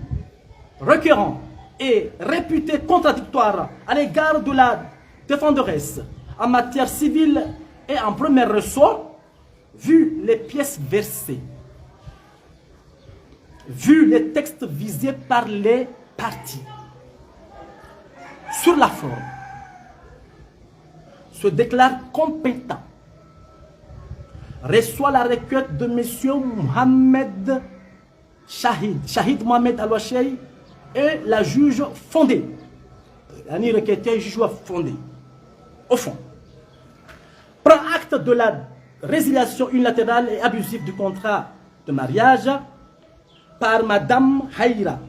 requérant et réputé contradictoire à l'égard de la défenderesse en matière civile et en premier ressort, vu les pièces versées, vu les textes visés par les parties, sur la forme, se déclare compétent, reçoit la requête de M. Mohamed Shahid Mohamed Al-Wachei est la juge fondée. L'année requêtée, juge fondée. Au fond, prend acte de la résiliation unilatérale et abusive du contrat de mariage par Madame Haïra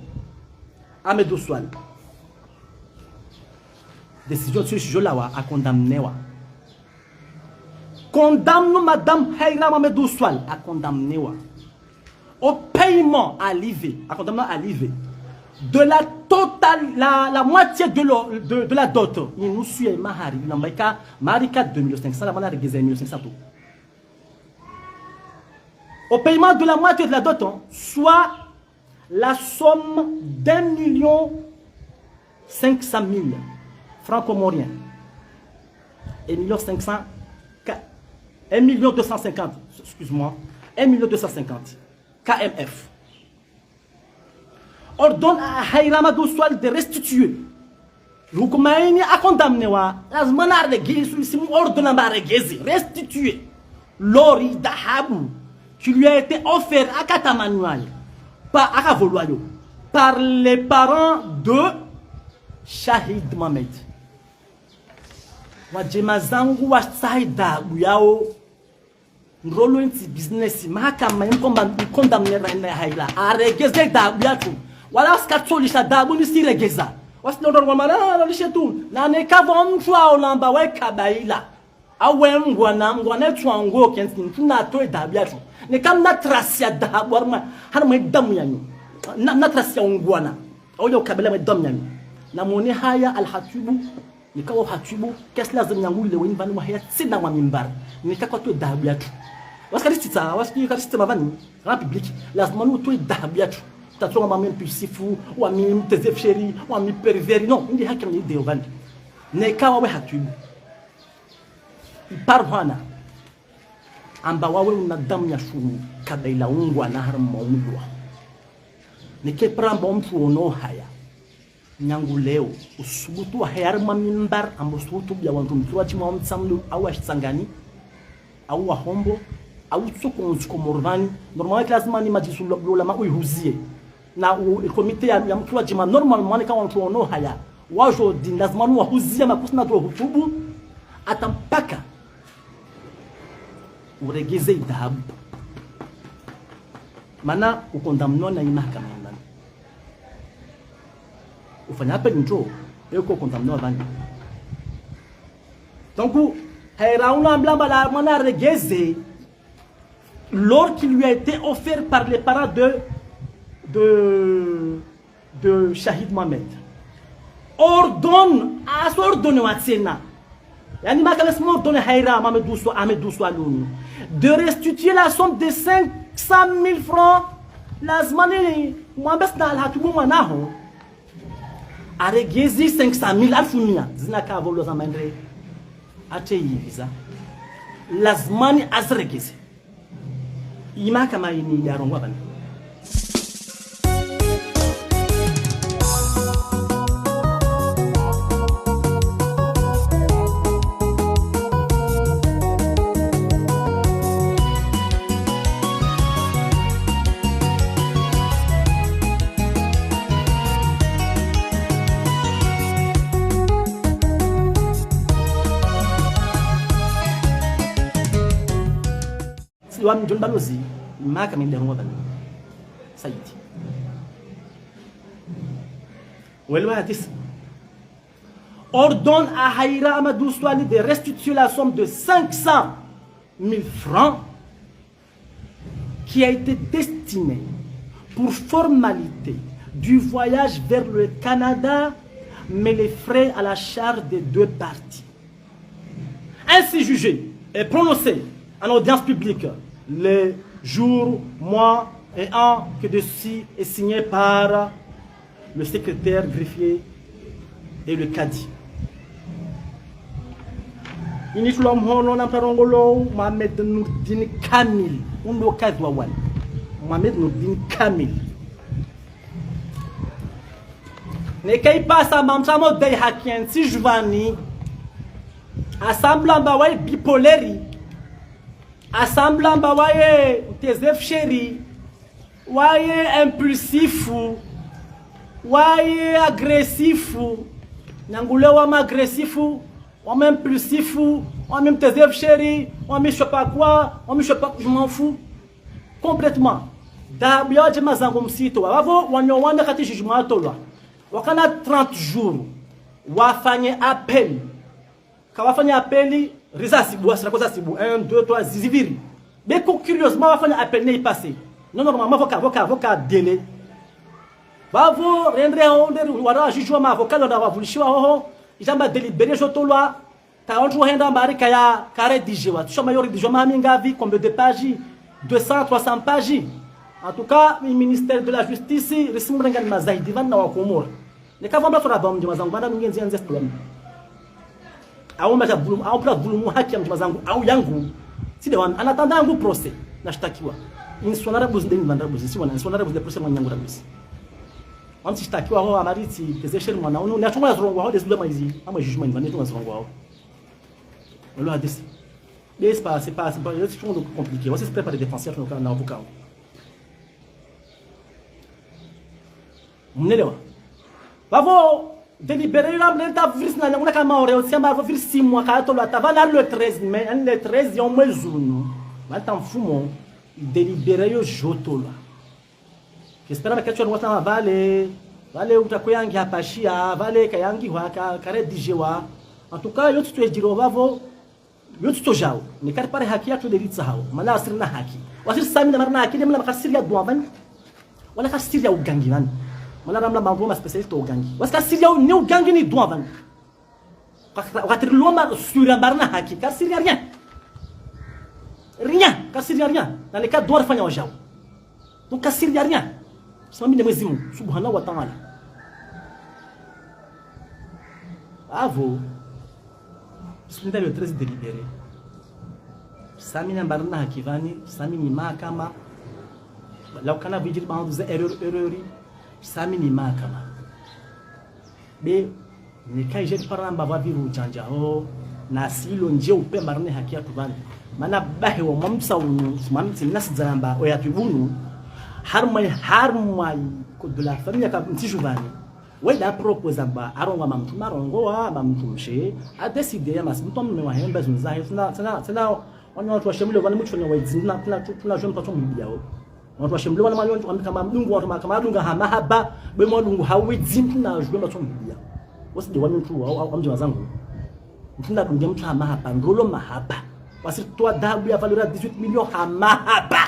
Ahmed Oussoual. Décision sur ce sujet-là a condamné. Condamne Madame Haïra Ahmed Oussoual a condamné au paiement à l'IV, à condamnement à l'IV de la totale, la moitié de la dot. Il nous suit Mahari, il a Marika 2500, la Mahari 1500. Au paiement de la moitié de la dot, soit la somme d'1 500 000 francs comoriens. 1 250, excuse-moi, 1 250 KMF. Ordonne à Haïra Oussoual de restituer. Vous commencez à condamner. La semaine à restituer l'ori d'Ahabou qui lui a été offert à Katamanual par les parents de Shahid Mohamed. Wajemazangu wa Saïda Bouyao Nrolo inti business mahakama condamné Haïra a regezé da Bouyatu. Voilà ce qu'a dit la dame, on s'y regeza. What's the other one? Ah, lishetu. Na ne kavon mfua olamba we kabaila. Awe mwana tuango kensin tuna to dabiatu. Ne kam na tracia da warma har me damu yanyu. Na tracia ngwana. Oyo kabila me damu yanyu. Na moni haya al hatubu. Ni kawo hatubu kes lazim yangu le wen banu haya tsina wa mimbar. Ni kakwa to dabiatu. Waskalitita, waskalitita mavani. Ran public. Lazim to dabiatu. Tatouama mamem pusifu ou ami tezef chéri ou ami pervers non ndi hakim ni de ovandi ne kawa we hatubu parwana amba wawe una damu ya shuru kabaila ungwa na har maumulwa ne ke pramba mtu ono haya nyangu leo usubutu wa hayar mamimbar ambo subutu bya wantu mtuwachi mwa mtsamlu au ashitsangani au wa hombo au tsoko nsuko morvani normalement lazima ni majisu lola ma uihuzie na komite ya mtu wa jima normalement kama mtu ono haya wajo din lazima wa huzia makusina to hutubu atampaka uregeze dhahabu mana ukondamnwa na mahakama ndani ufanya hapa njo yuko kondamnwa bani donc Haïra una blamba la mana regeze l'or qui lui a été offert par les parents de Shahid Mohamed ordonne à s'ordonner à Tsena yani makalesmo ordonne Haïra Ahmed Oussoual de restituer la somme de 500 000 francs la zmane mwambes na alhatubu mwanaho aregezi 500 000 alfumia zinaka volo za mandre ate yiviza la zmane azregezi ima kama ini yarongwa bani ordonne à Haïra Ahmed Oussoual de restituer la somme de 500 000 francs qui a été destinée pour formalité du voyage vers le Canada, mais les frais à la charge des deux parties. Ainsi jugé et prononcé en audience publique les jours, mois et an que dessus est signé par le secrétaire greffier et le cadi. Iniflom hono na parongolo Mohamed Nourdine Kamil undo kadwa wan Mohamed Nourdine Kamil ne kay passa mamsamo day hakien si jvani assemblant bawai bipoleri assemblant bawaye tezef chéri waye impulsifu, waye agresifu, nangule wama agresifu, wama impulsifu, wama mtezev chéri, wama je sais pas quoi, wama je sais pas, je m'en fous complètement. Da biaje mazangu msito wavo wanyowanda kati jugement tolwa wakana 30 jours wafanye appel kawafanya appeli risa sibu asira koza sibu 1 2 3 ziviri beko curieusement wafanya appel ne passé non normalement avocat délai wavo rendre onde wara jugement ma avocat ndo wavulishiwa hoho ijamba délibéré jotolwa ta onto henda mbari kaya kare dijewa tushoma yori dijoma minga vi combien de pages 200 300 pages. En tout cas, le ministère de la Justice, il y a des mazaïdi van na wakomor. Ne ka vamba tora bam jama zangu bana ngenzi anze problem. Au maja bulum, au pra bulumu haki ya jama zangu au yangu. Si de wan anatanda yangu procès nashtakiwa. Insonara buzinde ndanda buzisi wana insonara buzinde procès mwanyangu rabisi. Wanti shtakiwa ho amariti tezeshel mwana onu na chuma zrongo ho desu maizi ama jugement ndane chuma zrongo ho. Olo adesi. Mais c'est pas compliqué. On se prépare des défenseurs dans l'avocat. Mnelewa bavo délibéré la mleta virus na ngona kama ore osiamba vo virus 6 mois ka to la tavana le 13 mai le 13 yon mwezunu malta mfumo délibéré yo jotola j'espère que tu vas vale utakoyangi apashia vale kayangi waka kare dijewa en tout cas yo tu ejiro bavo yo tu jao ni kar pare haki ya to delitsa hawo mala asirna haki wasir sami na marna haki demla makasir ya duaban wala kasir ya ugangi man Mala ramla mavoma spécialiste au gangi. Parce que Syria ne au gangi ni doit van. Quand l'homme sur un barna haki, car Syria rien. Rien, car Syria rien. Dans les cas doit faire un jao. Donc car Syria rien. C'est un minimum subhanahu wa ta'ala. Avo. Sunda le 13 délibéré. Sami na barna haki vani, sami ni mahakama. Lau kana vijil ba nduze erreur. Sami ni mahakama be ni kai je paramba va viru chanja ho na silo nje upe marne haki ya tubani mana bahe wa mamsa unu mamti nas zamba o ya tubunu har mai ko de la famille ka mti juvani we da propose ba aronga mamtu marongo wa mamtu mshe a décider ya masmtom me wa hemba zunza sana wana watu wa shemule wana mtu wa zinna tuna jompa to mbiyao watu washemlewa na mali kama mdungu watu kama dunga hamahaba be mwadungu hawezi mtuna jumba tombia wasije wami mtu au amji wazangu mtunda dunga mtu hamahaba ndolo mahaba wasitoa dabu ya valeur 18 millions hamahaba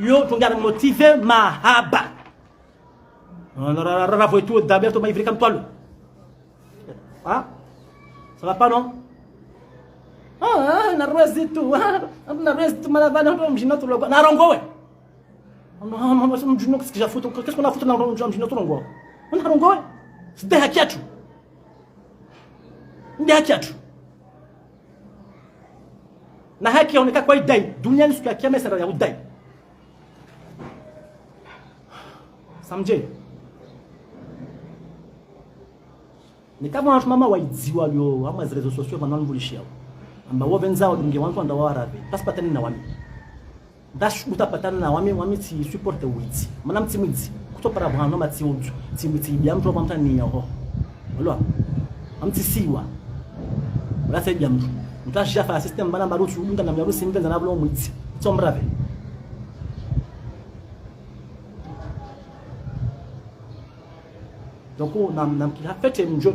yo tunga motiver mahaba on faut tout d'abord to maivri comme toi ah ça va pas non na rezitu na rezitu malavana ndo mjina tu na rongowe. Qu'est-ce qu'on a foutu dans le jambes notre rongo? On a rongo? C'est des hakiatu. Des hakiatu. Na haki yaoneka kwa idai. Duniani siku ya kiyama sera ya udai. Samje. Ni kama watu mama waidziwa lyo ama zrezo sosio vananvulishia. Amba wovenzao dunge wantu anda warabe. Pasipatani na wami. Dash utapatana na wami ti support witi mana mti mwiti kutopara bwana mati uju ti bia mtu kwa mtani yaho olwa amti siwa wala se bia mtu mtasha fa system bana barutu unda na myarusi mbenza na blo mwiti tombrave donc nam ki hafete mjo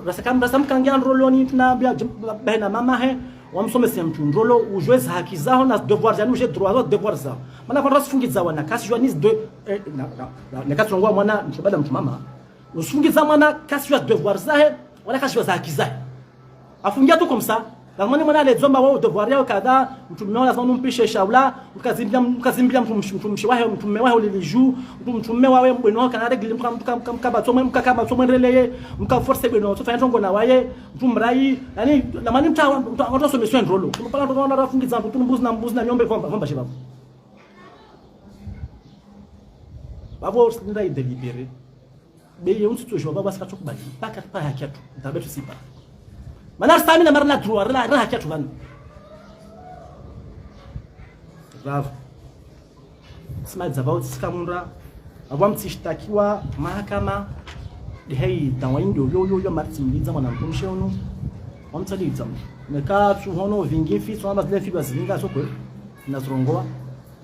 rasam kangia roloni tuna bia bena mama he wamsome mtu ndrolo ujweza haki zao na devoir zao je droit zao devoir zao maana kwa rafungiza wana kasi joanis de na kasi ngwa mwana mshobada mtu mama usungiza mwana kasi ya devoir zao wala kasi za haki zao afungia tu comme ça la mwana alizomba wao devoir yao kadha mtu mmeona lazima umpishe shaula mkazimbia mtu mshiwahe mtu mmewahe uliliju mtu mmewawe bweno kana regle mkaba tsomwe mkakaba tsomwe releye mkaforce bweno tsofanya tongo na waye mtu mrai yani na mani mtawa mtu somesho ndrolo mpaka ndo wana rafungiza mtu mbuzi na nyombe vamba shibabu babo sinda idélibéré beye untu tojo baba saka tukubali paka pa hakiatu ndabetu sipa manar sami na marna droit ra hakiatu van grave sima zavao tsikamura avwa mtishtakiwa mahakama hei tawaindo yo martimliza mwana mtumshonu omtsalidza neka tsuhono vingi fi tsoma zile fi bazinga sokwe nazorongoa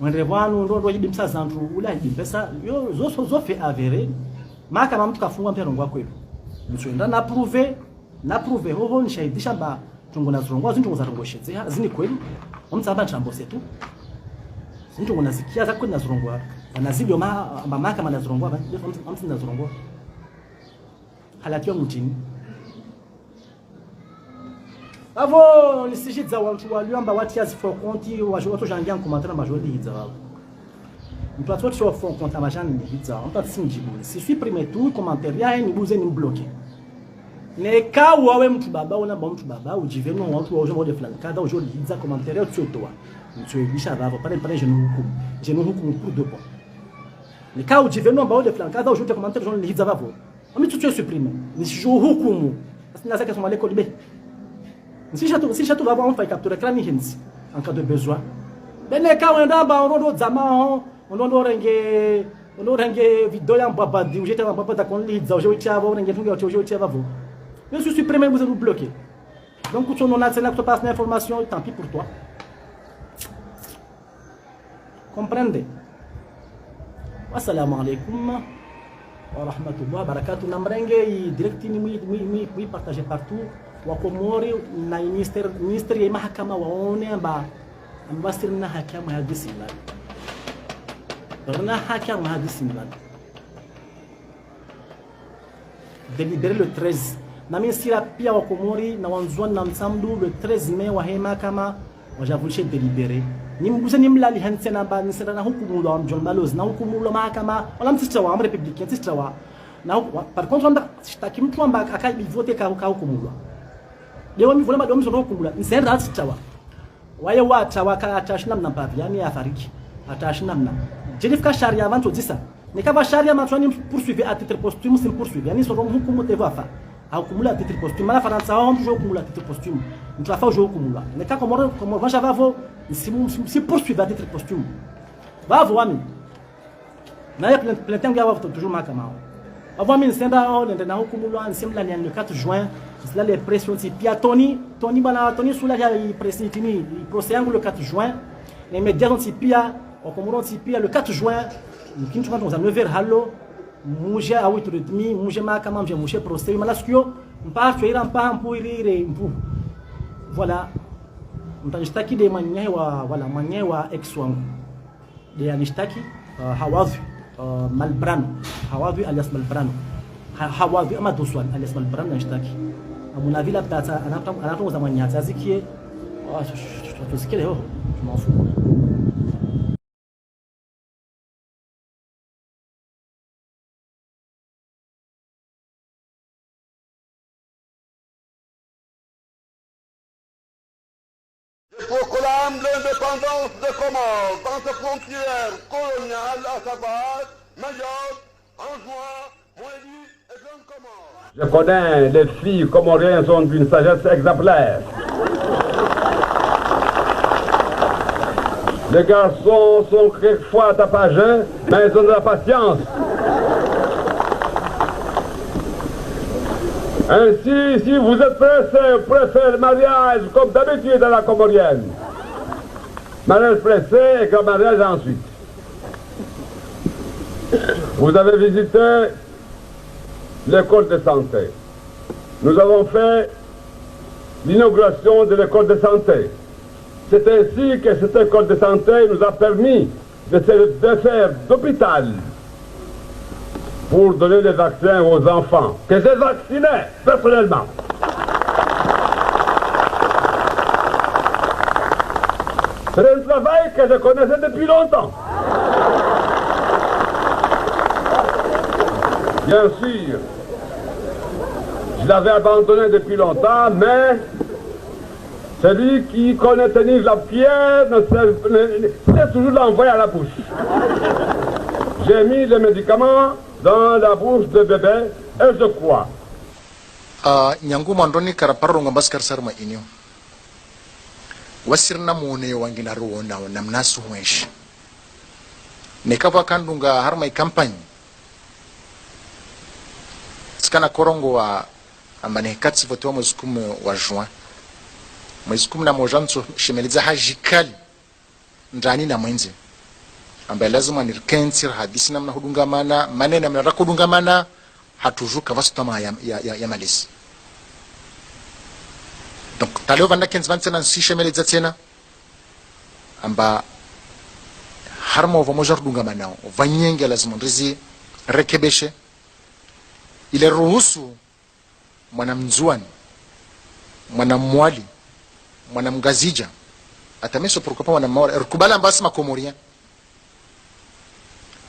mwenderevanu ndo yidimsa zantu ula yidimpesa yo zo fait avéré mahakama mtu kafungwa mperongwa kwetu mtsoenda na prouver hoho nishahidisha ba tungo nazorongoa zintu zarongosheze zini kweli omtsaba chambo setu zintu nazikia zakwe nazorongoa anazibyo mahakama nazorongoa amtsi nazorongoa halatiwa mutini avo nisishidza watu waliomba wati as for konti watu jangia commentaire majoli hidza wao mtu atwa cho for konti majani hidza on pas sinjibu si supprimer tout commentaire ya ni buze ni bloquer ne ka wawe mtu baba ona ba mtu baba ujiveno watu wa jomo de flan kada ujoli hidza commentaire tsotoa mtu elisha vavo pare je nous hukumu pour deux points ne ka ujiveno ba de flan kada ujoli commentaire joli hidza vavo on tu supprimer ni jo hukumu asina zake somale ko libe si chatu va on fait capturer crâne hins en cas de besoin bene ka wenda ba on zama on renge video ya baba di ujeta baba ta kon li za ojo tiava on renge tunga ojo tiava vo je suis supprimé vous êtes bloqué donc tu on a cela que tu passes l'information tant pis pour toi comprendez assalamu alaikum wa rahmatullahi wa barakatuh namrenge direct ni partager partout wakomori na minister ya mahakama waone ambasir na hakama ya disimla barna hakama ya disimla délibéré le 13 na ministra pia wakomori na wanzwan na msamdu le 13 mai wa hema kama wajavulishe délibéré nimbuze nimlali hansena ba nisera na hukumu lo amjon malos na hukumu lo mahakama wala mtistawa am républicain tistawa na par contre anda shtaki mtu amba akai vote ka hukumu lo leo mimi volema domizo rokumbula nsenda atitawa waye watawa ka atashina mna mpavi yani afariki atashina mna jenifika sharia avant disa nikaba sharia matwani poursuivre à titre posthume c'est poursuivre yani so hukumu te vafa hukumula à titre posthume la faransa on toujours hukumula à titre posthume mtu afa jo hukumula nika comme vanja vavo si poursuivre à titre posthume vavo wami na ya plein ya vavo toujours makama avant mine senda on ndena hukumula nsimla ni le 4 juin c'est là les pressions pia Tony sous la pression tini procès le 4 juin les médias ont pia au Comoro pia le 4 juin nous qui nous à 9h hallo muje à 8h30 muje makama muje procès malaskio mpa tuira mpa pour voilà mtanistaki de manyewa wala manyewa ex wangu de anishtaki hawadhi malbrano hawadhi alias malbrano hawadhi ama doswan alias malbrano anishtaki mon avis la plata anato za manyata zikie tusikie leo je m'en fous Je proclame l'indépendance de Comores dans ses frontières coloniales à savoir Mayotte, Anjouan, Moélie et Grande Comore. Je connais les filles comoriennes sont d'une sagesse exemplaire. Les garçons sont quelquefois tapageux, mais ils ont de la patience. Ainsi, si vous êtes pressés pour faire le mariage comme d'habitude dans la comorienne, mariage pressé et grand mariage ensuite. Vous avez visité l'école de santé. Nous avons fait l'inauguration de l'école de santé. C'est ainsi que cette école de santé nous a permis de faire d'hôpital pour donner les vaccins aux enfants, que j'ai vacciné personnellement. C'est un travail que je connaissais depuis longtemps. Bien sûr, je l'avais abandonné depuis longtemps, mais celui qui connaît tenir la pierre sait toujours l'envoyer à la bouche. J'ai mis les médicaments dans la bouche de bébé et je crois. Nyangu mandoni karaparro ngambas karsarma inyo. Wasirna mune wangina ruona namnasu mwesh. nekava kandunga harma ikampani sikana korongo wa amane katsi voto mwezi 10 wa juin mwezi 11 nso shemeliza hajikali ndani na mwenze ambaye lazima nirkensi hadisi namna hudungamana maneno namna rakudungamana hatujuka vastama ya malisi. Donc taleo vanda kenzi vansena nsi tena amba harma uvamoja hudungamana vanyenge lazima ndizi rekebeshe ile ruhusu mwanamzuani mwanamwali mwanamgazija atameso pourquoi pas mwanamwali rukubala mbasi makomoria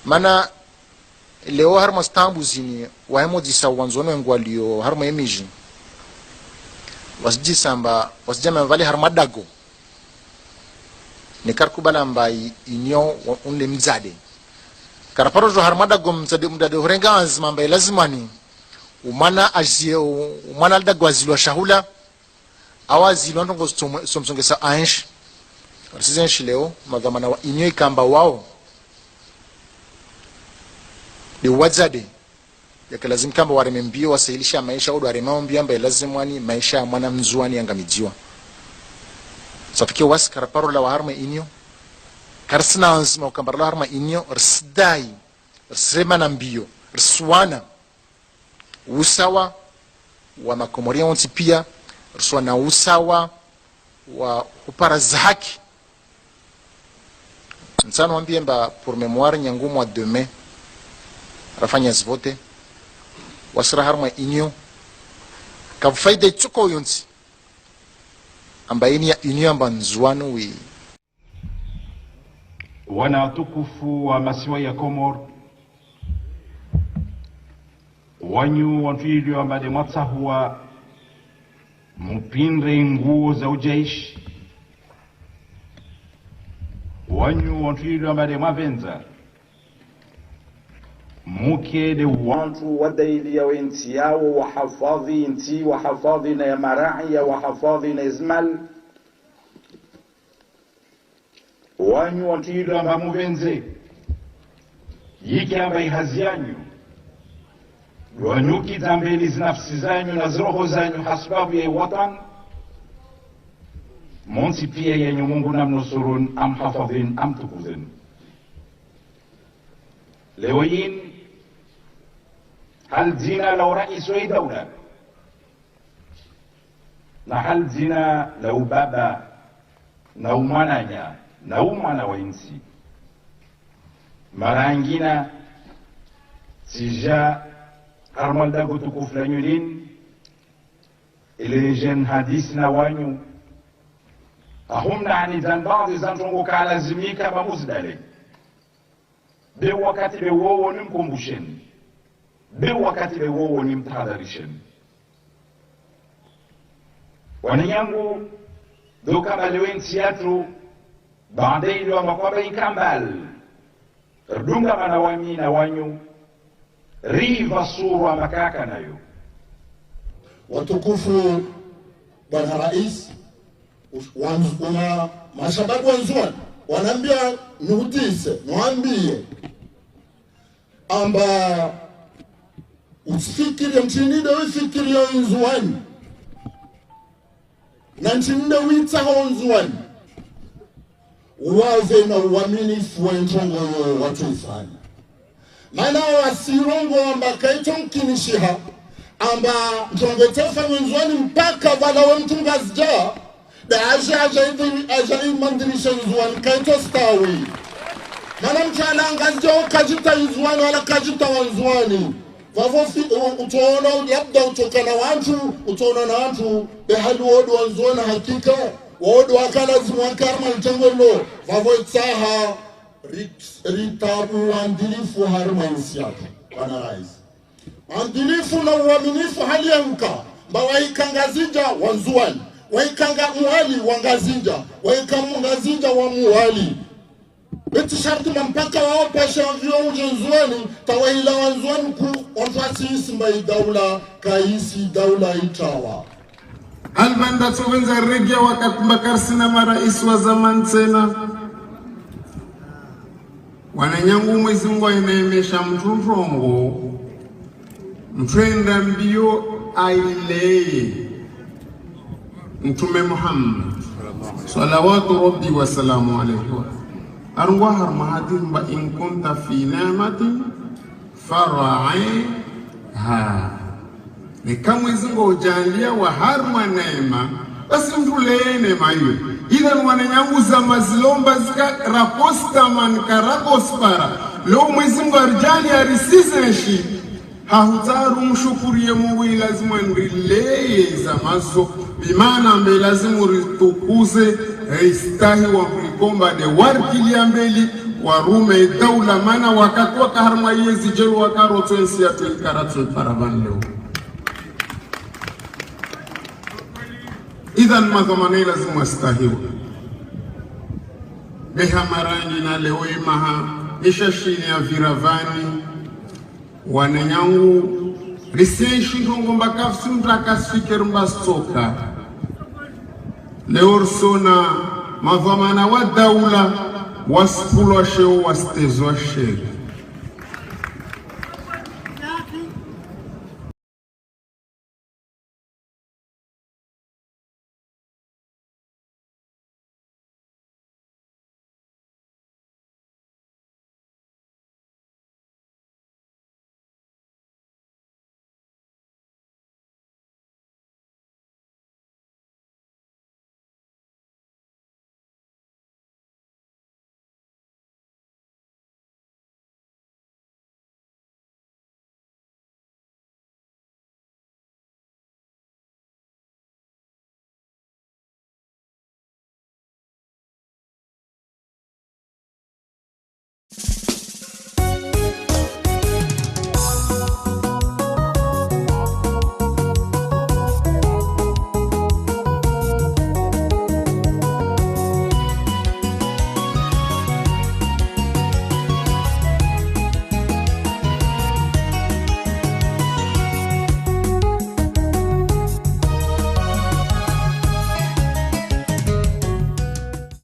mana leo harma stambu zini wahemo disa wanzono engwalio harma emiji wasjisa mba wasjama vale harma dago nekar kubala mba inyo unle mzade karaparojo harma dago mzade horenga azma mba lazimani umana azie umana dago azilwa shahula awazilwa ndongo somsongesa ansh rasizenshi leo madhamana wa inyo ikamba wao de wazade yake lazim kamba waremembio wasailisha maisha odo waremambio ambaye lazimwani maisha mwana mzuani angamijiwa safikia wasi karaparo la harma inyo karsina anzima ukambara la harma inyo rsidai rsema na mbio rswana usawa wa makomoria onti pia rswana usawa wa uparaza haki nsano wambie mba pour mémoire nyangumu wa demain rafanya zvote wasira harma inyo kafaida chuko yonsi amba inia inyo amba nzuano wi wana watukufu wa masiwa ya Komor wanyu wantuilio amba de matsahuwa mpinre nguo za ujaishi wanyu wantuilio amba de mavenza muke de wantu wadaili ya wenti yao wahafadhi inti wahafadhi na ya marai ya wahafadhi na izmal wanyu wantuilio amba muvenze yiki amba ihazianyu wanyuki zambeli zinafsi zanyu na zroho zanyu hasbabu ya watan monsi pia yenye Mungu namnusurun am hafadhin am tukuzin lewayin hal zina lau rais wa dawla na hal zina lau baba na umwananya na umwana wa insi marangina sija harmal dagu tukuflanyulin ile jen hadis na wanyu ahumna ani zanbaadhi zantongo kalazimika mamuzdale be wakati be wowo nimkumbusheni be wakati be wowo nimtahadharisheni wanyangu do kama lewensi yatu baadaye ndio makwamba ikambal rdunga manawami na wanyu riva sura makaka nayo watukufu bwana rais wana mashababu wanzuani wanaambia nuhutise mwambie amba usifikirie mchinide ufikirie nzuani na mchinide witaho nzuani waze na uaminifu wa ntongo watu ifani maana wasirongo amba kaito mkinishiha amba ntongo tefa nzuani mpaka wala wa mtungazja da aja mandirisha nzuani kaito stawi mana mchana angazja ukajita nzuani wala kajita wanzuani vavo utoona labda utokana watu utoona na watu behali wodu wanzuani hakika wodu wakala zimuakarma mtengolo vavo itaha ritabu andilifu harma insiatu wana rais andilifu na uaminifu hali ya mka mba waikangazija wanzuani waikanga muhali wangazinja waikangazinja wa muhali beti sharti mpaka wao pasha vyo ujenzuani tawaila wanzuani ku onfasi isimba daula kaisi daula itawa albanda tuwenza regia wakati mbakar sina marais wa zaman tena wananyangu Mwenyezi Mungu inaemesha mturongo mtwenda mbio aileye Mtume Muhammad salawatu rabbi wa salamu alayhi arwa harmahatin ba in kunta fi ni'matin faraiha ni kama Mwenyezi Mungu ujalia wa harma neema basi mtuleye neema hiyo ila wananyangu za mazilomba zika raposta man karakospara leo Mwenyezi Mungu arjali arisizeshi hahutaru mshukurie Mungu lazima nrileye za mazo bimana mbe lazima ritukuze istahi wa mlikomba de warkilia mbeli warume daula mana wakati wakaharma yezi jelu wakaroto ensi ya tuikaratso paravan leo idhan madhamane lazima istahiwa beha marangi na leo imaha ishashini ya viravani wananyangu lisenshi ngomba kafsi mtakasiker mbastoka leorsona madhamana wa daula waspulwa sheo wastezwa sheri